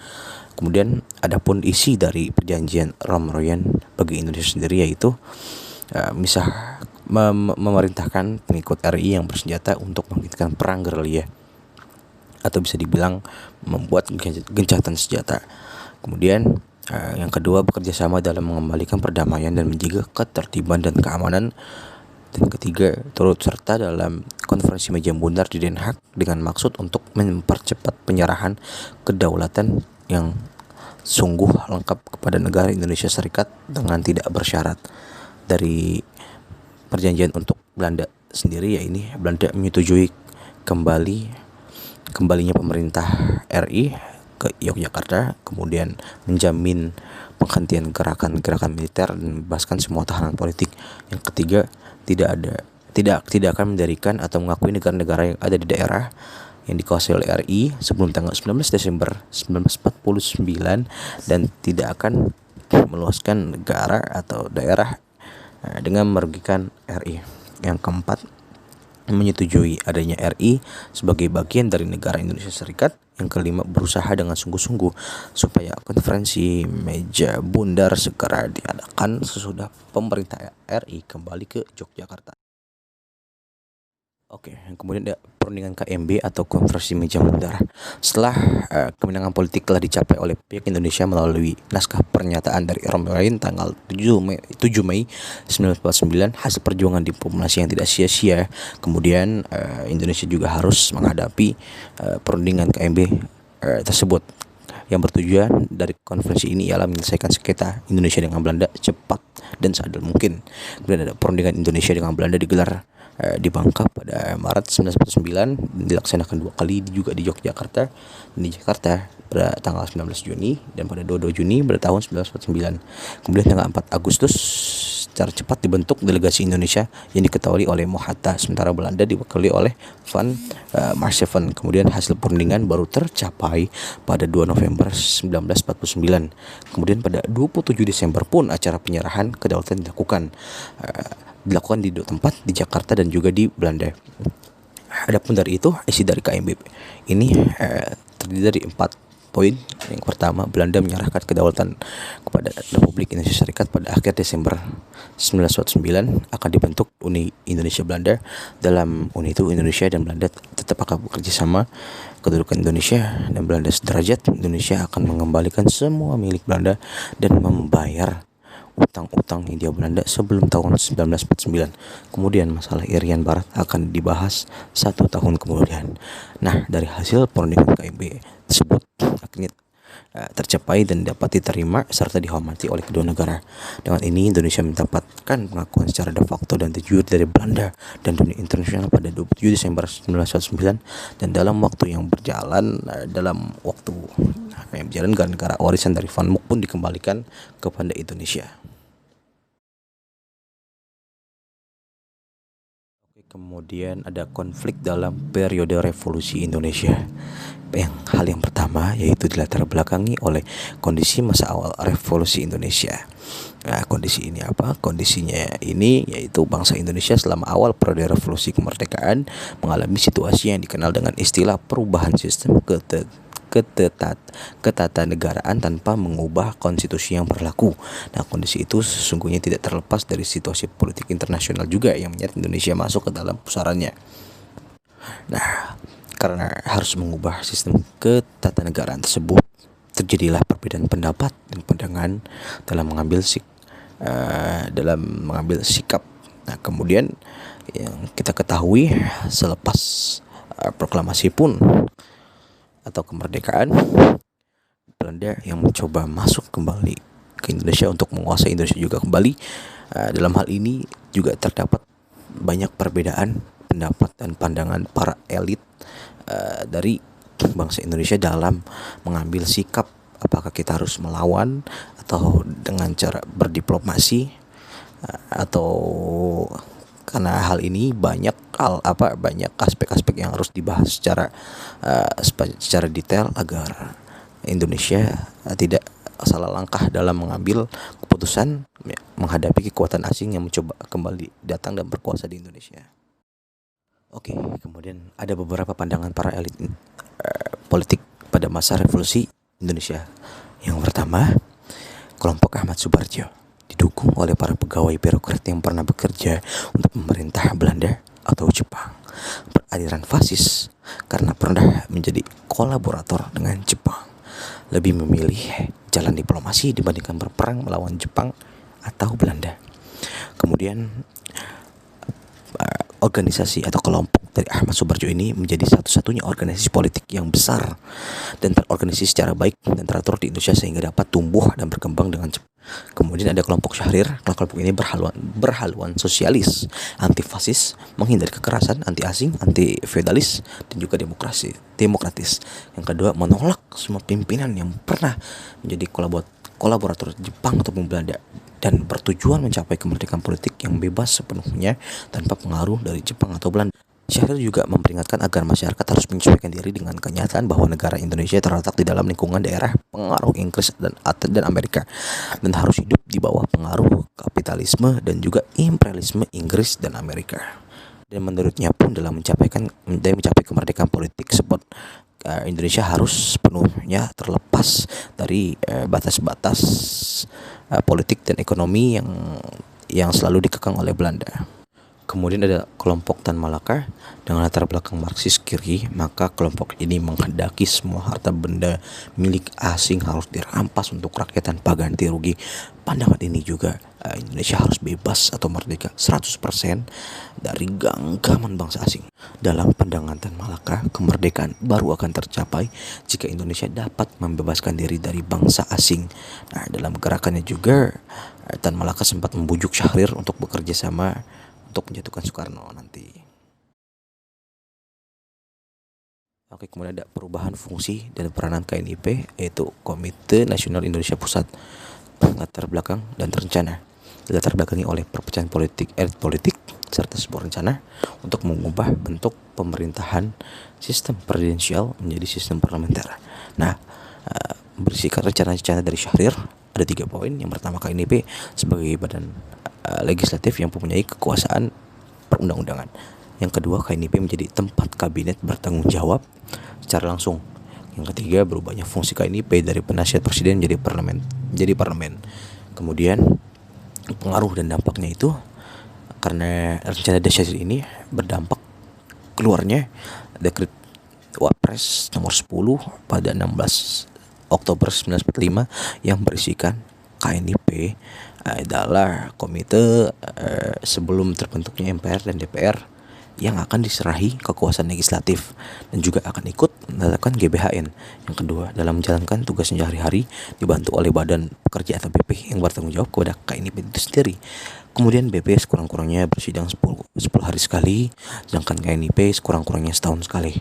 Speaker 2: Kemudian adapun isi dari perjanjian Romroyen bagi Indonesia sendiri yaitu memerintahkan pengikut RI yang bersenjata untuk menghentikan perang gerilya atau bisa dibilang membuat gencatan senjata. Kemudian yang kedua, bekerja sama dalam mengembalikan perdamaian dan menjaga ketertiban dan keamanan. Dan ketiga, turut serta dalam konferensi meja bundar di Den Haag dengan maksud untuk mempercepat penyerahan kedaulatan yang sungguh lengkap kepada negara Indonesia Serikat dengan tidak bersyarat. Dari perjanjian untuk Belanda sendiri, ya ini Belanda menyetujui kembalinya pemerintah RI ke Yogyakarta, kemudian menjamin penghentian gerakan militer dan membebaskan semua tahanan politik. Yang ketiga, tidak akan mendirikan atau mengakui negara-negara yang ada di daerah yang dikuasai oleh RI sebelum tanggal 19 Desember 1949 dan tidak akan meluaskan negara atau daerah dengan merugikan RI. Yang keempat, menyetujui adanya RI sebagai bagian dari negara Indonesia Serikat. Yang kelima, berusaha dengan sungguh-sungguh supaya konferensi meja bundar segera diadakan sesudah pemerintah RI kembali ke Yogyakarta. Kemudian ada perundingan KMB atau konferensi meja bundar. Setelah kemenangan politik telah dicapai oleh pihak Indonesia melalui naskah pernyataan dari Romroyen tanggal 7 Mei 1949, hasil perjuangan diplomasi yang tidak sia-sia. Kemudian Indonesia juga harus menghadapi perundingan KMB tersebut, yang bertujuan dari konferensi ini ialah menyelesaikan sengketa Indonesia dengan Belanda cepat dan seadil mungkin. Kemudian ada perundingan Indonesia dengan Belanda digelar di Bangka pada Maret 1949, dilaksanakan 2 kali juga di Yogyakarta dan di Jakarta pada tanggal 19 Juni dan pada 22 Juni pada tahun 1949. Kemudian tanggal 4 Agustus secara cepat dibentuk delegasi Indonesia yang diketuai oleh Mohatta, sementara Belanda diwakili oleh Van Maarscheveen. Kemudian hasil perundingan baru tercapai pada 2 November 1949. Kemudian pada 27 Desember pun acara penyerahan kedaulatan dilakukan di 2 tempat, di Jakarta dan juga di Belanda. Adapun dari itu, isi dari KMB ini terdiri dari 4 poin. Yang pertama, Belanda menyerahkan kedaulatan kepada Republik Indonesia Serikat pada akhir Desember 1949. Akan dibentuk Uni Indonesia Belanda. Dalam uni itu Indonesia dan Belanda tetap akan bekerja sama. Kedudukan Indonesia dan Belanda sederajat. Indonesia akan mengembalikan semua milik Belanda dan membayar utang-utang Hindia Belanda sebelum tahun 1949. Kemudian masalah Irian Barat akan dibahas 1 tahun kemudian. Nah, dari hasil perundingan KMB tersebut akhirnya tercapai dan dapat diterima serta dihormati oleh kedua negara. Dengan ini Indonesia mendapatkan pengakuan secara de facto dan de jure dari Belanda dan dunia internasional pada 27 Desember 1949, dan dalam waktu yang berjalan negara-negara warisan dari Van Mook pun dikembalikan kepada Indonesia. Kemudian ada konflik dalam periode revolusi Indonesia. Hal yang pertama yaitu dilatar belakangi oleh kondisi masa awal revolusi Indonesia. Nah, kondisi ini apa? Kondisinya ini yaitu bangsa Indonesia selama awal periode revolusi kemerdekaan mengalami situasi yang dikenal dengan istilah perubahan sistem ketatanegaraan tanpa mengubah konstitusi yang berlaku. Nah, kondisi itu sesungguhnya tidak terlepas dari situasi politik internasional juga yang menyeret Indonesia masuk ke dalam pusarannya. Nah, karena harus mengubah sistem ketatanegaraan tersebut, terjadilah perbedaan pendapat dan pandangan dalam mengambil sikap. Nah, kemudian yang kita ketahui selepas proklamasi pun atau kemerdekaan, Belanda yang mencoba masuk kembali ke Indonesia untuk menguasai Indonesia juga kembali. Dalam hal ini juga terdapat banyak perbedaan pendapat dan pandangan para elit dari bangsa Indonesia dalam mengambil sikap, apakah kita harus melawan atau dengan cara berdiplomasi, atau karena hal ini banyak aspek-aspek yang harus dibahas secara detail agar Indonesia tidak salah langkah dalam mengambil keputusan menghadapi kekuatan asing yang mencoba kembali datang dan berkuasa di Indonesia. Oke, kemudian ada beberapa pandangan para elit politik pada masa revolusi Indonesia. Yang pertama, kelompok Ahmad Subarjo didukung oleh para pegawai birokrat yang pernah bekerja untuk pemerintah Belanda atau Jepang, beraliran fasis karena pernah menjadi kolaborator dengan Jepang, lebih memilih jalan diplomasi dibandingkan berperang melawan Jepang atau Belanda. Kemudian organisasi atau kelompok dari Ahmad Subarjo ini menjadi satu-satunya organisasi politik yang besar dan terorganisasi secara baik dan teratur di Indonesia sehingga dapat tumbuh dan berkembang dengan cepat. Kemudian ada kelompok Syahrir. Kelompok ini berhaluan sosialis, anti fasis, menghindari kekerasan, anti asing, anti feodalis, dan juga demokratis. Yang kedua, menolak semua pimpinan yang pernah menjadi kolaborator Jepang ataupun Belanda dan bertujuan mencapai kemerdekaan politik yang bebas sepenuhnya tanpa pengaruh dari Jepang atau Belanda. Syahrir juga memperingatkan agar masyarakat harus menyesuaikan diri dengan kenyataan bahwa negara Indonesia terletak di dalam lingkungan daerah pengaruh Inggris dan Amerika dan harus hidup di bawah pengaruh kapitalisme dan juga imperialisme Inggris dan Amerika. Dan menurutnya pun dalam mencapai kemerdekaan politik Indonesia harus sepenuhnya terlepas dari batas-batas politik dan ekonomi yang selalu dikekang oleh Belanda. Kemudian ada kelompok Tan Malaka dengan latar belakang Marxis kiri, maka kelompok ini menghendaki semua harta benda milik asing harus dirampas untuk rakyat tanpa ganti rugi. Pandangan ini juga Indonesia harus bebas atau merdeka 100% dari genggaman bangsa asing. Dalam pandangan Tan Malaka, kemerdekaan baru akan tercapai jika Indonesia dapat membebaskan diri dari bangsa asing. Nah, dalam gerakannya juga Tan Malaka sempat membujuk Syahrir untuk bekerja sama untuk menjatuhkan Soekarno nanti. Oke, kemudian ada perubahan fungsi dan peranan KNIP, yaitu Komite Nasional Indonesia Pusat. Latar belakang dan rencana dilatar belakangi oleh perpecahan elit politik serta sebuah rencana untuk mengubah bentuk pemerintahan sistem presidensial menjadi sistem parlementer. Nah, berisikan rencana-rencana dari Syahrir ada 3 poin. Yang pertama, KNIP sebagai badan legislatif yang mempunyai kekuasaan perundang-undangan. Yang kedua, KNIP menjadi tempat kabinet bertanggung jawab secara langsung. Yang ketiga, berubahnya fungsi KNIP dari penasihat presiden menjadi parlemen. Kemudian pengaruh dan dampaknya itu karena rencana dasar ini berdampak keluarnya dekret Wapres nomor 10 pada 16 Oktober 1945 yang berisikan KNIP adalah komite sebelum terbentuknya MPR dan DPR yang akan diserahi kekuasaan legislatif dan juga akan ikut menetapkan GBHN. Yang kedua, dalam menjalankan tugasnya sehari-hari dibantu oleh badan pekerja atau BP yang bertanggung jawab kepada KNIP itu sendiri. Kemudian BP sekurang-kurangnya bersidang 10 hari sekali, sedangkan KNIP sekurang-kurangnya setahun sekali.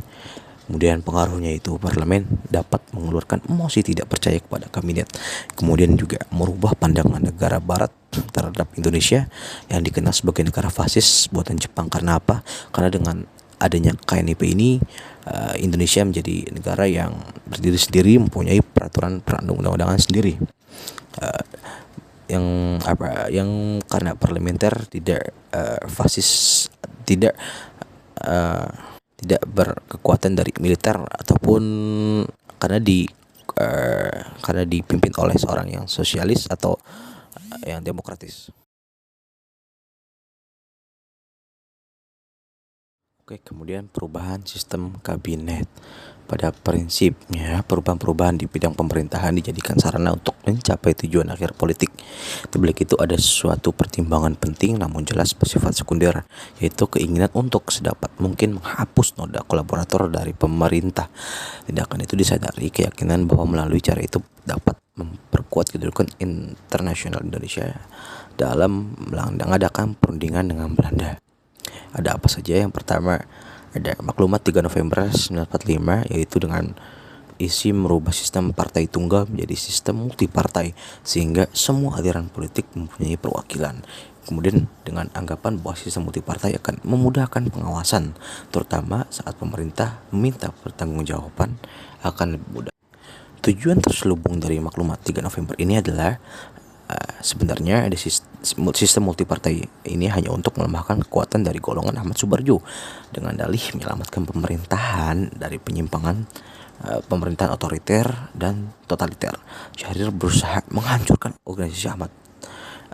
Speaker 2: Kemudian pengaruhnya itu parlemen dapat mengeluarkan mosi tidak percaya kepada kabinet. Kemudian juga merubah pandangan negara barat terhadap Indonesia yang dikenal sebagai negara fasis buatan Jepang. Karena apa? Karena dengan adanya KNIP ini, Indonesia menjadi negara yang berdiri sendiri, mempunyai peraturan perundang-undangan sendiri, uh, yang karena parlementer, tidak fasis, tidak uh, tidak berkekuatan dari militer ataupun karena karena dipimpin oleh seorang yang sosialis atau yang demokratis. Oke, kemudian perubahan sistem kabinet. Pada prinsipnya, perubahan-perubahan di bidang pemerintahan dijadikan sarana untuk mencapai tujuan akhir politik. Di balik itu ada suatu pertimbangan penting namun jelas bersifat sekunder, yaitu keinginan untuk sedapat mungkin menghapus noda kolaborator dari pemerintah. Tindakan itu disadari keyakinan bahwa melalui cara itu dapat memperkuat kedudukan internasional Indonesia dalam mengadakan perundingan dengan Belanda. Ada apa saja? Yang pertama, ada maklumat 3 November 1945, yaitu dengan isi merubah sistem partai tunggal menjadi sistem multipartai sehingga semua aliran politik mempunyai perwakilan. Kemudian dengan anggapan bahwa sistem multipartai akan memudahkan pengawasan, terutama saat pemerintah meminta pertanggungjawaban akan lebih mudah. Tujuan terselubung dari maklumat 3 November ini adalah sebenarnya ada sistem multipartai ini hanya untuk melemahkan kekuatan dari golongan Ahmad Subarjo dengan dalih menyelamatkan pemerintahan dari penyimpangan pemerintahan otoriter dan totaliter. Syahrir berusaha menghancurkan organisasi Ahmad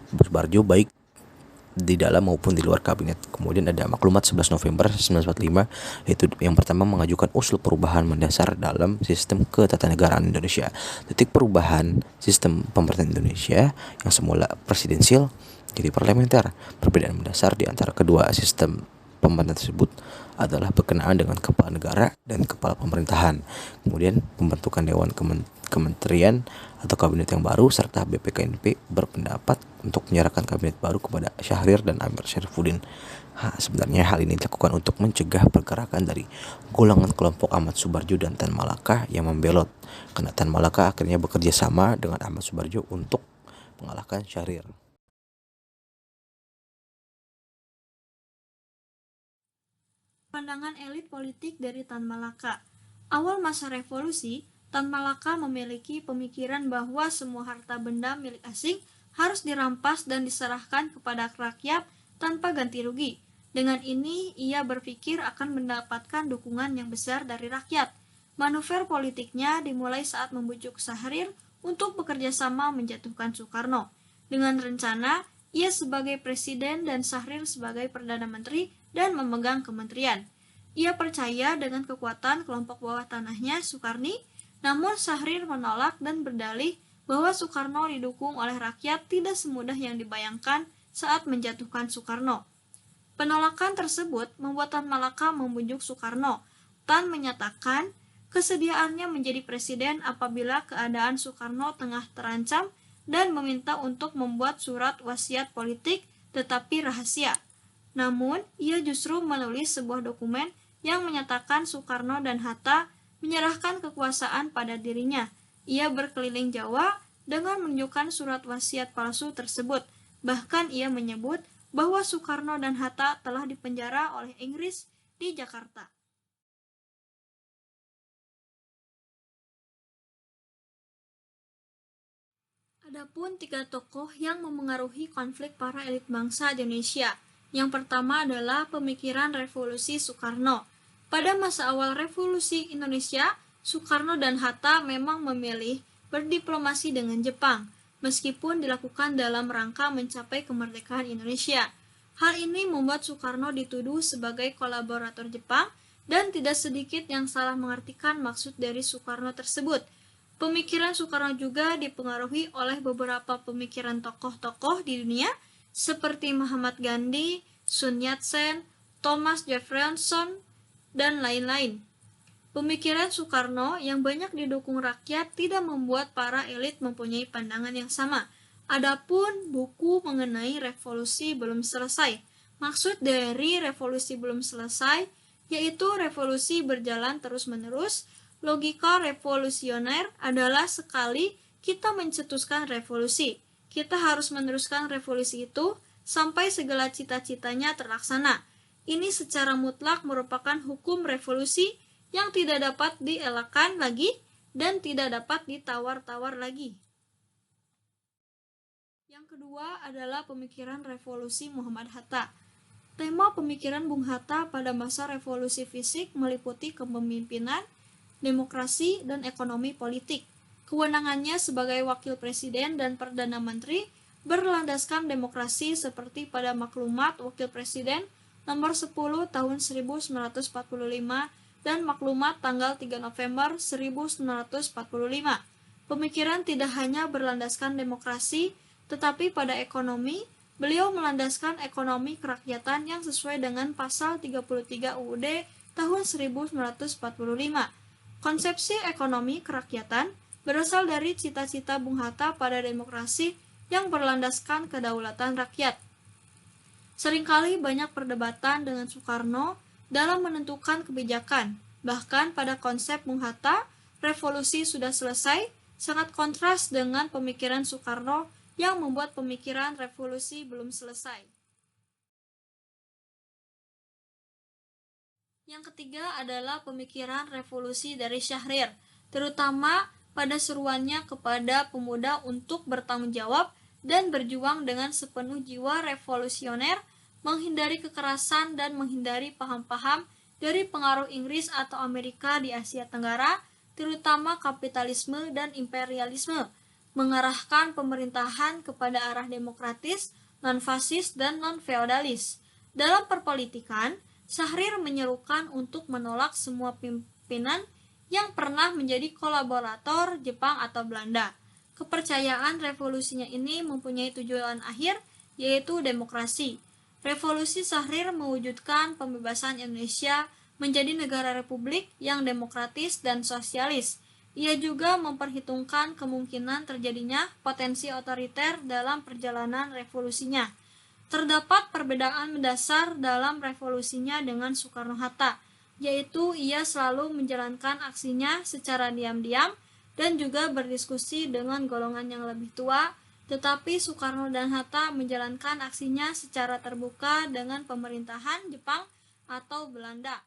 Speaker 2: Subarjo baik di dalam maupun di luar kabinet. Kemudian ada maklumat 11 November 1945, yaitu yang pertama mengajukan usul perubahan mendasar dalam sistem ketatanegaraan Indonesia. Titik perubahan sistem pemerintahan Indonesia yang semula presidensial jadi parlementer. Perbedaan mendasar di antara kedua sistem pemerintahan tersebut adalah berkenaan dengan kepala negara dan kepala pemerintahan. Kemudian pembentukan dewan kementerian atau kabinet yang baru serta BPKNP berpendapat untuk menyerahkan kabinet baru kepada Syahrir dan Amir Syarifuddin. Sebenarnya hal ini dilakukan untuk mencegah pergerakan dari golongan kelompok Ahmad Subarjo dan Tan Malaka yang membelot, karena Tan Malaka akhirnya bekerja sama dengan Ahmad Subarjo untuk mengalahkan Syahrir.
Speaker 3: Pandangan elit politik dari Tan Malaka. Awal masa revolusi, Tan Malaka memiliki pemikiran bahwa semua harta benda milik asing harus dirampas dan diserahkan kepada rakyat tanpa ganti rugi. Dengan ini, ia berpikir akan mendapatkan dukungan yang besar dari rakyat. Manuver politiknya dimulai saat membujuk Syahrir untuk bekerja sama menjatuhkan Soekarno. Dengan rencana, ia sebagai presiden dan Syahrir sebagai perdana menteri dan memegang kementerian. Ia percaya dengan kekuatan kelompok bawah tanahnya Soekarni, namun Syahrir menolak dan berdalih bahwa Soekarno didukung oleh rakyat tidak semudah yang dibayangkan saat menjatuhkan Soekarno. Penolakan tersebut membuat Tan Malaka membujuk Soekarno. Tan menyatakan kesediaannya menjadi presiden apabila keadaan Soekarno tengah terancam dan meminta untuk membuat surat wasiat politik tetapi rahasia. Namun, ia justru menulis sebuah dokumen yang menyatakan Soekarno dan Hatta menyerahkan kekuasaan pada dirinya. Ia berkeliling Jawa dengan menunjukkan surat wasiat palsu tersebut. Bahkan ia menyebut bahwa Soekarno dan Hatta telah dipenjara oleh Inggris di Jakarta. Adapun 3 tokoh yang memengaruhi konflik para elit bangsa Indonesia. Yang pertama adalah pemikiran revolusi Soekarno. Pada masa awal revolusi Indonesia, Soekarno dan Hatta memang memilih berdiplomasi dengan Jepang, meskipun dilakukan dalam rangka mencapai kemerdekaan Indonesia. Hal ini membuat Soekarno dituduh sebagai kolaborator Jepang dan tidak sedikit yang salah mengartikan maksud dari Soekarno tersebut. Pemikiran Soekarno juga dipengaruhi oleh beberapa pemikiran tokoh-tokoh di dunia seperti Mahatma Gandhi, Sun Yat-sen, Thomas Jefferson, dan lain-lain. Pemikiran Soekarno yang banyak didukung rakyat tidak membuat para elit mempunyai pandangan yang sama. Adapun buku mengenai revolusi belum selesai. Maksud dari revolusi belum selesai yaitu revolusi berjalan terus-menerus. Logika revolusioner adalah sekali kita mencetuskan revolusi, Kita harus meneruskan revolusi itu sampai segala cita-citanya terlaksana. Ini secara mutlak merupakan hukum revolusi yang tidak dapat dielakkan lagi dan tidak dapat ditawar-tawar lagi. Yang kedua adalah pemikiran revolusi Muhammad Hatta. Tema pemikiran Bung Hatta pada masa revolusi fisik meliputi kepemimpinan, demokrasi, dan ekonomi politik. Kewenangannya sebagai wakil presiden dan perdana menteri berlandaskan demokrasi seperti pada maklumat wakil presiden nomor 10 tahun 1945 dan maklumat tanggal 3 November 1945. Pemikiran tidak hanya berlandaskan demokrasi, tetapi pada ekonomi, beliau melandaskan ekonomi kerakyatan yang sesuai dengan pasal 33 UUD tahun 1945. Konsepsi ekonomi kerakyatan berasal dari cita-cita Bung Hatta pada demokrasi yang berlandaskan kedaulatan rakyat. Seringkali banyak perdebatan dengan Soekarno dalam menentukan kebijakan. Bahkan pada konsep Bung Hatta, revolusi sudah selesai, sangat kontras dengan pemikiran Soekarno yang membuat pemikiran revolusi belum selesai. Yang ketiga adalah pemikiran revolusi dari Syahrir, terutama pada seruannya kepada pemuda untuk bertanggung jawab dan berjuang dengan sepenuh jiwa revolusioner, menghindari kekerasan dan menghindari paham-paham dari pengaruh Inggris atau Amerika di Asia Tenggara, terutama kapitalisme dan imperialisme, mengarahkan pemerintahan kepada arah demokratis, non-fasis, dan non-feodalis. Dalam perpolitikan, Syahrir menyerukan untuk menolak semua pimpinan yang pernah menjadi kolaborator Jepang atau Belanda. Kepercayaan revolusinya ini mempunyai tujuan akhir, yaitu demokrasi. Revolusi Syahrir mewujudkan pembebasan Indonesia menjadi negara republik yang demokratis dan sosialis. Ia juga memperhitungkan kemungkinan terjadinya potensi otoriter dalam perjalanan revolusinya. Terdapat perbedaan mendasar dalam revolusinya dengan Soekarno-Hatta, yaitu ia selalu menjalankan aksinya secara diam-diam dan juga berdiskusi dengan golongan yang lebih tua, tetapi Soekarno dan Hatta menjalankan aksinya secara terbuka dengan pemerintahan Jepang atau Belanda.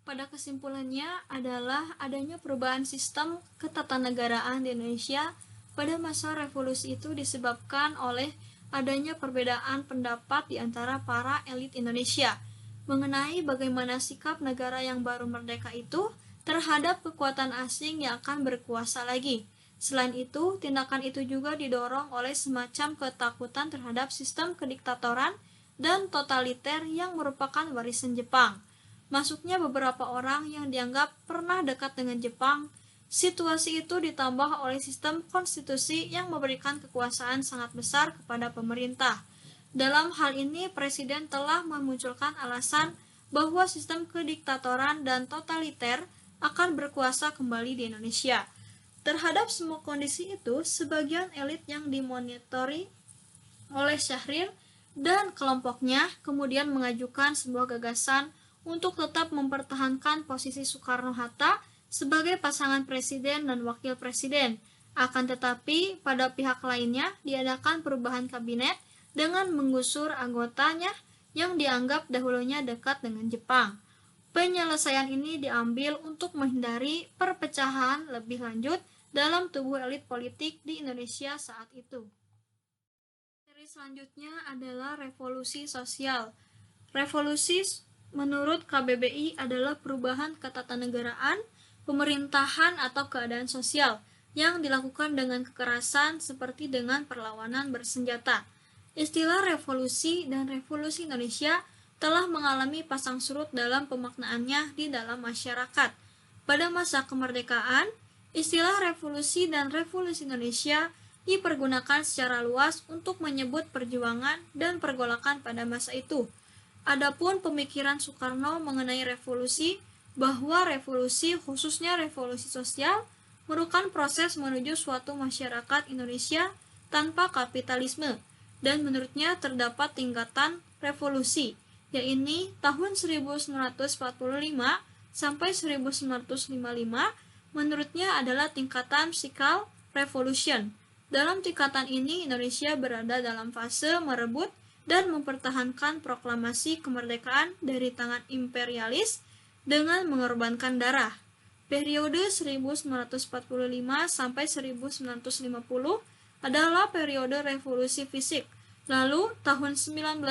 Speaker 3: Pada kesimpulannya adalah adanya perubahan sistem ketatanegaraan di Indonesia pada masa revolusi itu disebabkan oleh adanya perbedaan pendapat di antara para elit Indonesia mengenai bagaimana sikap negara yang baru merdeka itu terhadap kekuatan asing yang akan berkuasa lagi. Selain itu, tindakan itu juga didorong oleh semacam ketakutan terhadap sistem kediktatoran dan totaliter yang merupakan warisan Jepang. Masuknya beberapa orang yang dianggap pernah dekat dengan Jepang. Situasi itu ditambah oleh sistem konstitusi yang memberikan kekuasaan sangat besar kepada pemerintah. Dalam hal ini, Presiden telah memunculkan alasan bahwa sistem kediktatoran dan totaliter akan berkuasa kembali di Indonesia. Terhadap semua kondisi itu, sebagian elit yang dimonitori oleh Syahrir dan kelompoknya kemudian mengajukan sebuah gagasan untuk tetap mempertahankan posisi Soekarno-Hatta sebagai pasangan presiden dan wakil presiden. Akan tetapi, pada pihak lainnya diadakan perubahan kabinet dengan menggusur anggotanya yang dianggap dahulunya dekat dengan Jepang. Penyelesaian ini diambil untuk menghindari perpecahan lebih lanjut dalam tubuh elit politik di Indonesia saat itu. Seri selanjutnya adalah revolusi sosial. Revolusi menurut KBBI adalah perubahan ketatanegaraan, pemerintahan atau keadaan sosial yang dilakukan dengan kekerasan seperti dengan perlawanan bersenjata. Istilah revolusi dan revolusi Indonesia telah mengalami pasang surut dalam pemaknaannya di dalam masyarakat. Pada masa kemerdekaan, istilah revolusi dan revolusi Indonesia dipergunakan secara luas untuk menyebut perjuangan dan pergolakan pada masa itu. Adapun pemikiran Soekarno mengenai revolusi, bahwa revolusi, khususnya revolusi sosial, merupakan proses menuju suatu masyarakat Indonesia tanpa kapitalisme, dan menurutnya terdapat tingkatan revolusi, yaitu tahun 1945 sampai 1955, menurutnya adalah tingkatan psikal, Revolution. Dalam tingkatan ini, Indonesia berada dalam fase merebut dan mempertahankan proklamasi kemerdekaan dari tangan imperialis dengan mengorbankan darah. Periode 1945 sampai 1950 adalah periode revolusi fisik. Lalu, tahun 1950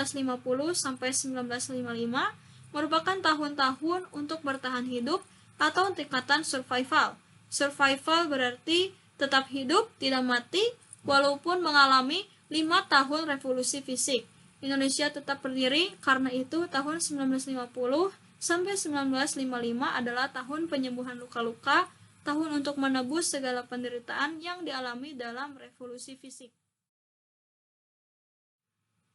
Speaker 3: sampai 1955 merupakan tahun-tahun untuk bertahan hidup atau tingkatan survival. Survival berarti tetap hidup, tidak mati, walaupun mengalami 5 tahun revolusi fisik. Indonesia tetap berdiri, karena itu tahun 1950 sampai 1955 adalah tahun penyembuhan luka-luka, tahun untuk menebus segala penderitaan yang dialami dalam revolusi fisik.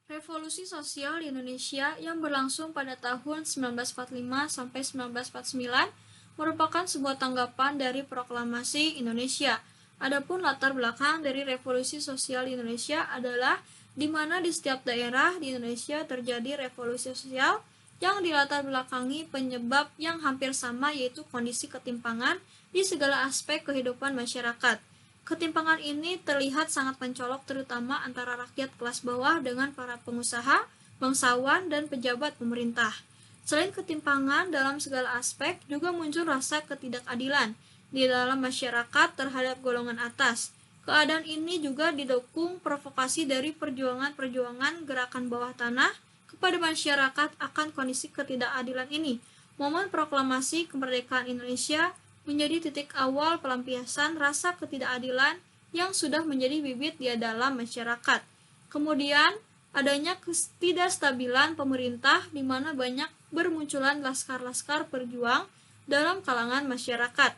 Speaker 3: Revolusi sosial di Indonesia yang berlangsung pada tahun 1945 sampai 1949 merupakan sebuah tanggapan dari proklamasi Indonesia. Adapun latar belakang dari revolusi sosial di Indonesia adalah di mana di setiap daerah di Indonesia terjadi revolusi sosial yang dilatar belakangi penyebab yang hampir sama, yaitu kondisi ketimpangan di segala aspek kehidupan masyarakat. Ketimpangan ini terlihat sangat mencolok terutama antara rakyat kelas bawah dengan para pengusaha, bangsawan, dan pejabat pemerintah. Selain ketimpangan dalam segala aspek, juga muncul rasa ketidakadilan di dalam masyarakat terhadap golongan atas. Keadaan ini juga didukung provokasi dari perjuangan-perjuangan gerakan bawah tanah kepada masyarakat akan kondisi ketidakadilan ini. Momen proklamasi kemerdekaan Indonesia menjadi titik awal pelampiasan rasa ketidakadilan yang sudah menjadi bibit di dalam masyarakat. Kemudian, adanya ketidakstabilan pemerintah di mana banyak bermunculan laskar-laskar berjuang dalam kalangan masyarakat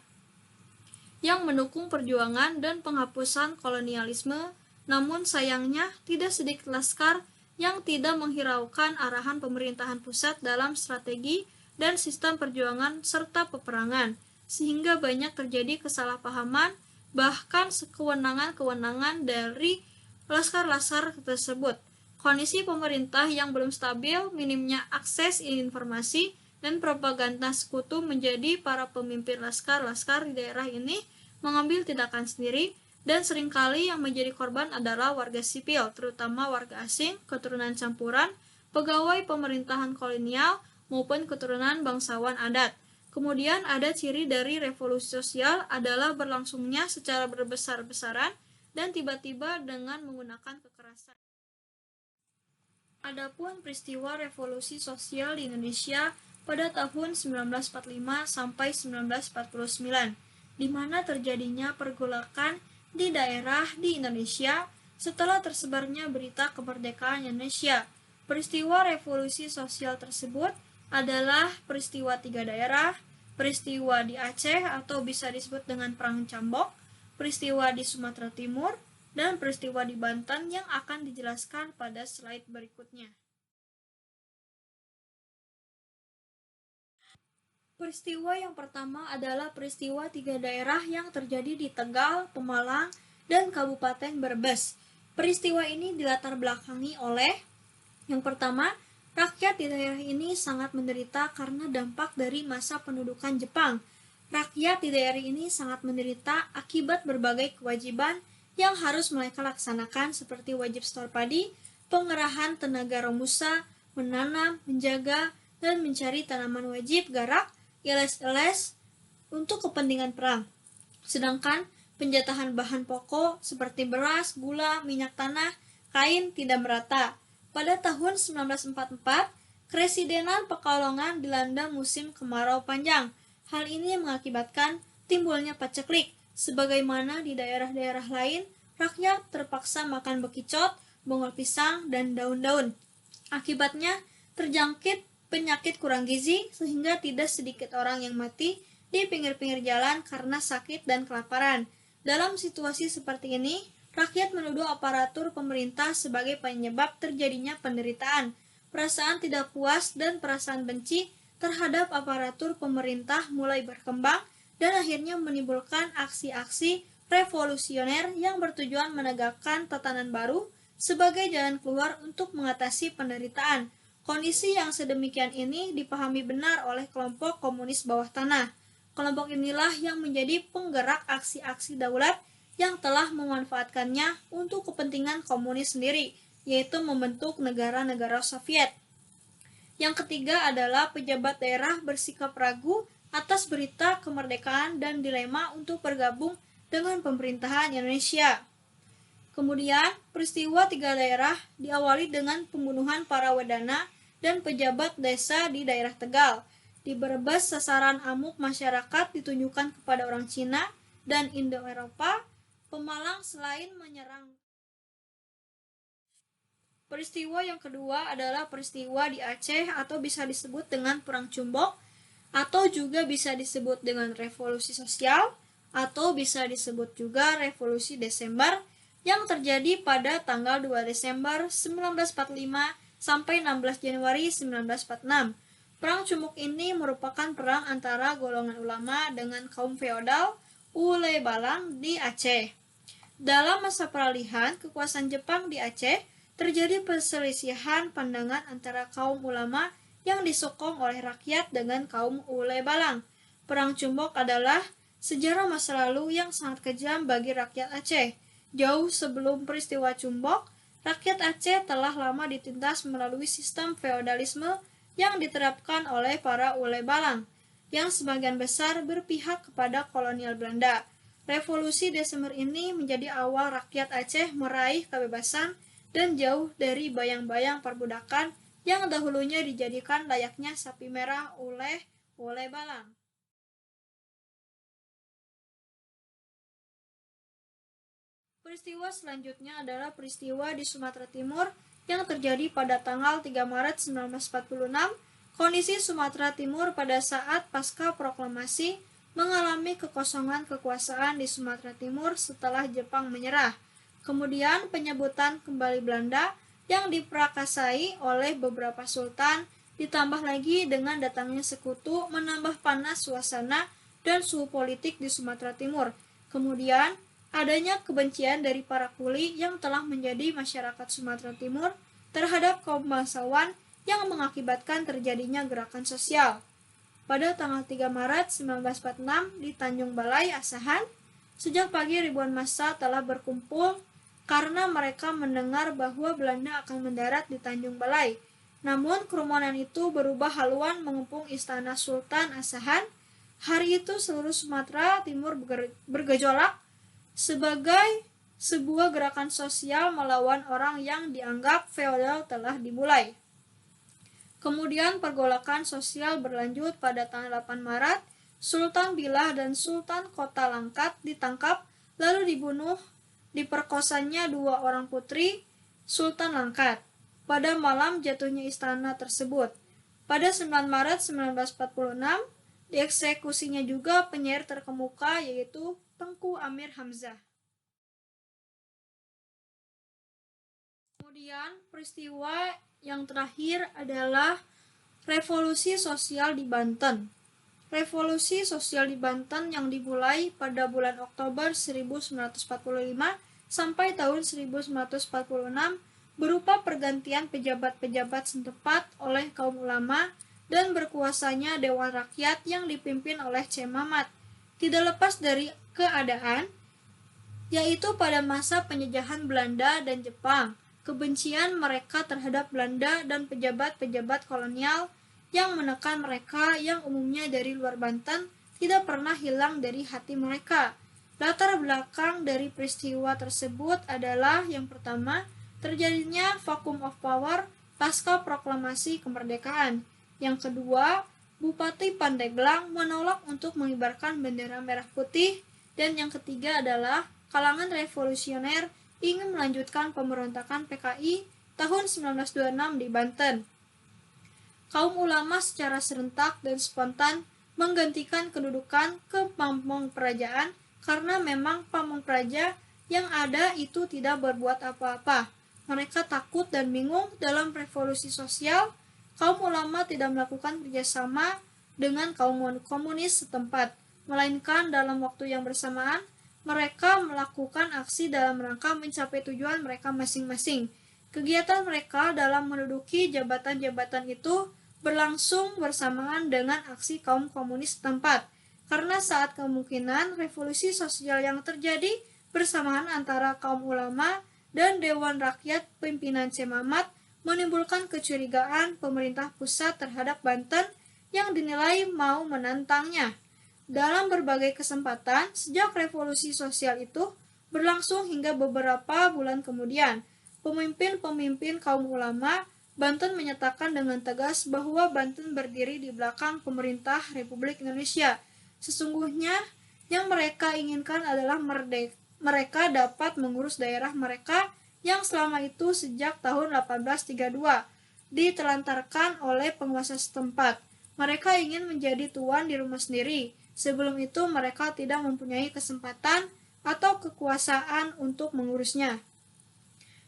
Speaker 3: yang mendukung perjuangan dan penghapusan kolonialisme. Namun sayangnya, tidak sedikit laskar yang tidak menghiraukan arahan pemerintahan pusat dalam strategi dan sistem perjuangan serta peperangan, sehingga banyak terjadi kesalahpahaman, bahkan kewenangan-kewenangan dari laskar-laskar tersebut. Kondisi pemerintah yang belum stabil, minimnya akses informasi, dan propaganda sekutu menjadi para pemimpin laskar-laskar di daerah ini mengambil tindakan sendiri, dan seringkali yang menjadi korban adalah warga sipil, terutama warga asing, keturunan campuran, pegawai pemerintahan kolonial, maupun keturunan bangsawan adat. Kemudian ada ciri dari revolusi sosial adalah berlangsungnya secara berbesar-besaran dan tiba-tiba dengan menggunakan kekerasan. Adapun peristiwa revolusi sosial di Indonesia pada tahun 1945 sampai 1949, di mana terjadinya pergolakan di daerah di Indonesia setelah tersebarnya berita kemerdekaan Indonesia. Peristiwa revolusi sosial tersebut adalah peristiwa 3 daerah, peristiwa di Aceh atau bisa disebut dengan Perang Cambok, peristiwa di Sumatera Timur, dan peristiwa di Banten yang akan dijelaskan pada slide berikutnya. Peristiwa yang pertama adalah peristiwa 3 daerah yang terjadi di Tegal, Pemalang, dan Kabupaten Brebes. Peristiwa ini dilatar belakangi oleh yang pertama, rakyat di daerah ini sangat menderita karena dampak dari masa pendudukan Jepang. Rakyat di daerah ini sangat menderita akibat berbagai kewajiban yang harus mereka laksanakan seperti wajib setor padi, pengerahan tenaga romusa, menanam, menjaga, dan mencari tanaman wajib garak, iles-iles untuk kepentingan perang. Sedangkan penjatahan bahan pokok seperti beras, gula, minyak tanah, kain tidak merata. Pada tahun 1944, Kresidenan Pekalongan dilanda musim kemarau panjang. Hal ini mengakibatkan timbulnya paceklik. Sebagaimana di daerah-daerah lain, rakyat terpaksa makan bekicot, bonggol pisang, dan daun-daun. Akibatnya, terjangkit penyakit kurang gizi sehingga tidak sedikit orang yang mati di pinggir-pinggir jalan karena sakit dan kelaparan. Dalam situasi seperti ini, rakyat menuduh aparatur pemerintah sebagai penyebab terjadinya penderitaan. Perasaan tidak puas dan perasaan benci terhadap aparatur pemerintah mulai berkembang dan akhirnya menimbulkan aksi-aksi revolusioner yang bertujuan menegakkan tatanan baru sebagai jalan keluar untuk mengatasi penderitaan. Kondisi yang sedemikian ini dipahami benar oleh kelompok komunis bawah tanah. Kelompok inilah yang menjadi penggerak aksi-aksi daulat yang telah memanfaatkannya untuk kepentingan komunis sendiri, yaitu membentuk negara-negara Soviet. Yang ketiga adalah pejabat daerah bersikap ragu atas berita kemerdekaan dan dilema untuk bergabung dengan pemerintahan Indonesia. Kemudian, peristiwa tiga daerah diawali dengan pembunuhan para wadana dan pejabat desa di daerah Tegal. Di Brebes, sasaran amuk masyarakat ditunjukkan kepada orang Cina dan Indo-Eropa. Pemalang selain menyerang. Peristiwa yang kedua adalah peristiwa di Aceh atau bisa disebut dengan Perang Cumbok, atau juga bisa disebut dengan Revolusi Sosial, atau bisa disebut juga Revolusi Desember, yang terjadi pada tanggal 2 Desember 1945 sampai 16 Januari 1946. Perang Cumbok ini merupakan perang antara golongan ulama dengan kaum feodal Ule Balang di Aceh. Dalam masa peralihan kekuasaan Jepang di Aceh, terjadi perselisihan pandangan antara kaum ulama yang disokong oleh rakyat dengan kaum Ule Balang. Perang Cumbok adalah sejarah masa lalu yang sangat kejam bagi rakyat Aceh. Jauh sebelum peristiwa Cumbok, rakyat Aceh telah lama ditindas melalui sistem feodalisme yang diterapkan oleh para Ule Balang, yang sebagian besar berpihak kepada kolonial Belanda. Revolusi Desember ini menjadi awal rakyat Aceh meraih kebebasan dan jauh dari bayang-bayang perbudakan yang dahulunya dijadikan layaknya sapi merah oleh Ule Balang. Peristiwa selanjutnya adalah peristiwa di Sumatera Timur yang terjadi pada tanggal 3 Maret 1946. Kondisi Sumatera Timur pada saat pasca proklamasi mengalami kekosongan kekuasaan di Sumatera Timur setelah Jepang menyerah. Kemudian penyebutan kembali Belanda yang diprakasai oleh beberapa sultan, ditambah lagi dengan datangnya sekutu menambah panas suasana dan suhu politik di Sumatera Timur. Kemudian adanya kebencian dari para kuli yang telah menjadi masyarakat Sumatera Timur terhadap kaum bangsawan yang mengakibatkan terjadinya gerakan sosial. Pada tanggal 3 Maret 1946 di Tanjung Balai, Asahan, sejak pagi ribuan massa telah berkumpul karena mereka mendengar bahwa Belanda akan mendarat di Tanjung Balai. Namun kerumunan itu berubah haluan mengepung istana Sultan Asahan. Hari itu seluruh Sumatera Timur bergejolak sebagai sebuah gerakan sosial melawan orang yang dianggap feodal telah dimulai. Kemudian pergolakan sosial berlanjut pada tanggal 8 Maret, Sultan Bilah dan Sultan Kota Langkat ditangkap lalu dibunuh, diperkosanya 2 orang putri Sultan Langkat pada malam jatuhnya istana tersebut. Pada 9 Maret 1946, dieksekusinya juga penyair terkemuka yaitu Tengku Amir Hamzah. Kemudian peristiwa yang terakhir adalah revolusi sosial di Banten. Revolusi sosial di Banten yang dimulai pada bulan Oktober 1945 sampai tahun 1946 berupa pergantian pejabat-pejabat setempat oleh kaum ulama dan berkuasanya Dewan Rakyat yang dipimpin oleh C. Mamat. Tidak lepas dari keadaan, yaitu pada masa penjajahan Belanda dan Jepang, kebencian mereka terhadap Belanda dan pejabat-pejabat kolonial yang menekan mereka yang umumnya dari luar Banten tidak pernah hilang dari hati mereka. Latar belakang dari peristiwa tersebut adalah yang pertama, terjadinya vacuum of power pasca proklamasi kemerdekaan. Yang kedua, Bupati Pandeglang menolak untuk mengibarkan bendera merah putih. Dan yang ketiga adalah kalangan revolusioner ingin melanjutkan pemberontakan PKI tahun 1926 di Banten. Kaum ulama secara serentak dan spontan menggantikan kedudukan ke Pamong Praja karena memang Pamong Praja yang ada itu tidak berbuat apa-apa. Mereka takut dan bingung dalam revolusi sosial. Kaum ulama tidak melakukan kerjasama dengan kaum komunis setempat, melainkan dalam waktu yang bersamaan mereka melakukan aksi dalam rangka mencapai tujuan mereka masing-masing. Kegiatan mereka dalam menduduki jabatan-jabatan itu berlangsung bersamaan dengan aksi kaum komunis setempat. Karena saat kemungkinan revolusi sosial yang terjadi persamaan antara kaum ulama dan Dewan Rakyat pimpinan C. Mamat menimbulkan kecurigaan pemerintah pusat terhadap Banten yang dinilai mau menantangnya. Dalam berbagai kesempatan, sejak revolusi sosial itu berlangsung hingga beberapa bulan kemudian, pemimpin-pemimpin kaum ulama Banten menyatakan dengan tegas bahwa Banten berdiri di belakang pemerintah Republik Indonesia. Sesungguhnya, yang mereka inginkan adalah mereka dapat mengurus daerah mereka yang selama itu sejak tahun 1832 ditelantarkan oleh penguasa setempat. Mereka ingin menjadi tuan di rumah sendiri. Sebelum itu mereka tidak mempunyai kesempatan atau kekuasaan untuk mengurusnya.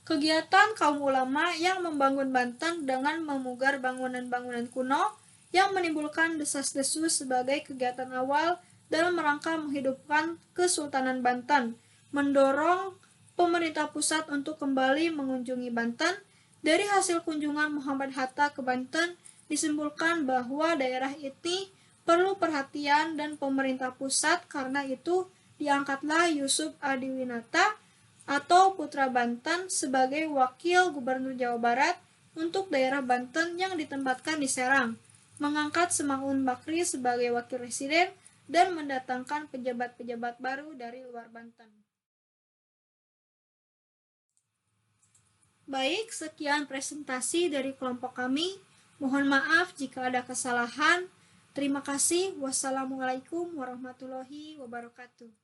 Speaker 3: Kegiatan kaum ulama yang membangun Banten dengan memugar bangunan-bangunan kuno yang menimbulkan desas-desus sebagai kegiatan awal dalam rangka menghidupkan Kesultanan Banten, mendorong pemerintah pusat untuk kembali mengunjungi Banten. Dari hasil kunjungan Muhammad Hatta ke Banten, disimpulkan bahwa daerah ini perlu perhatian dan pemerintah pusat, karena itu diangkatlah Yusuf Adiwinata atau Putra Banten sebagai wakil gubernur Jawa Barat untuk daerah Banten yang ditempatkan di Serang, mengangkat Semaun Bakri sebagai wakil residen, dan mendatangkan pejabat-pejabat baru dari luar Banten. Baik, sekian presentasi dari kelompok kami. Mohon maaf jika ada kesalahan. Terima kasih. Wassalamualaikum warahmatullahi wabarakatuh.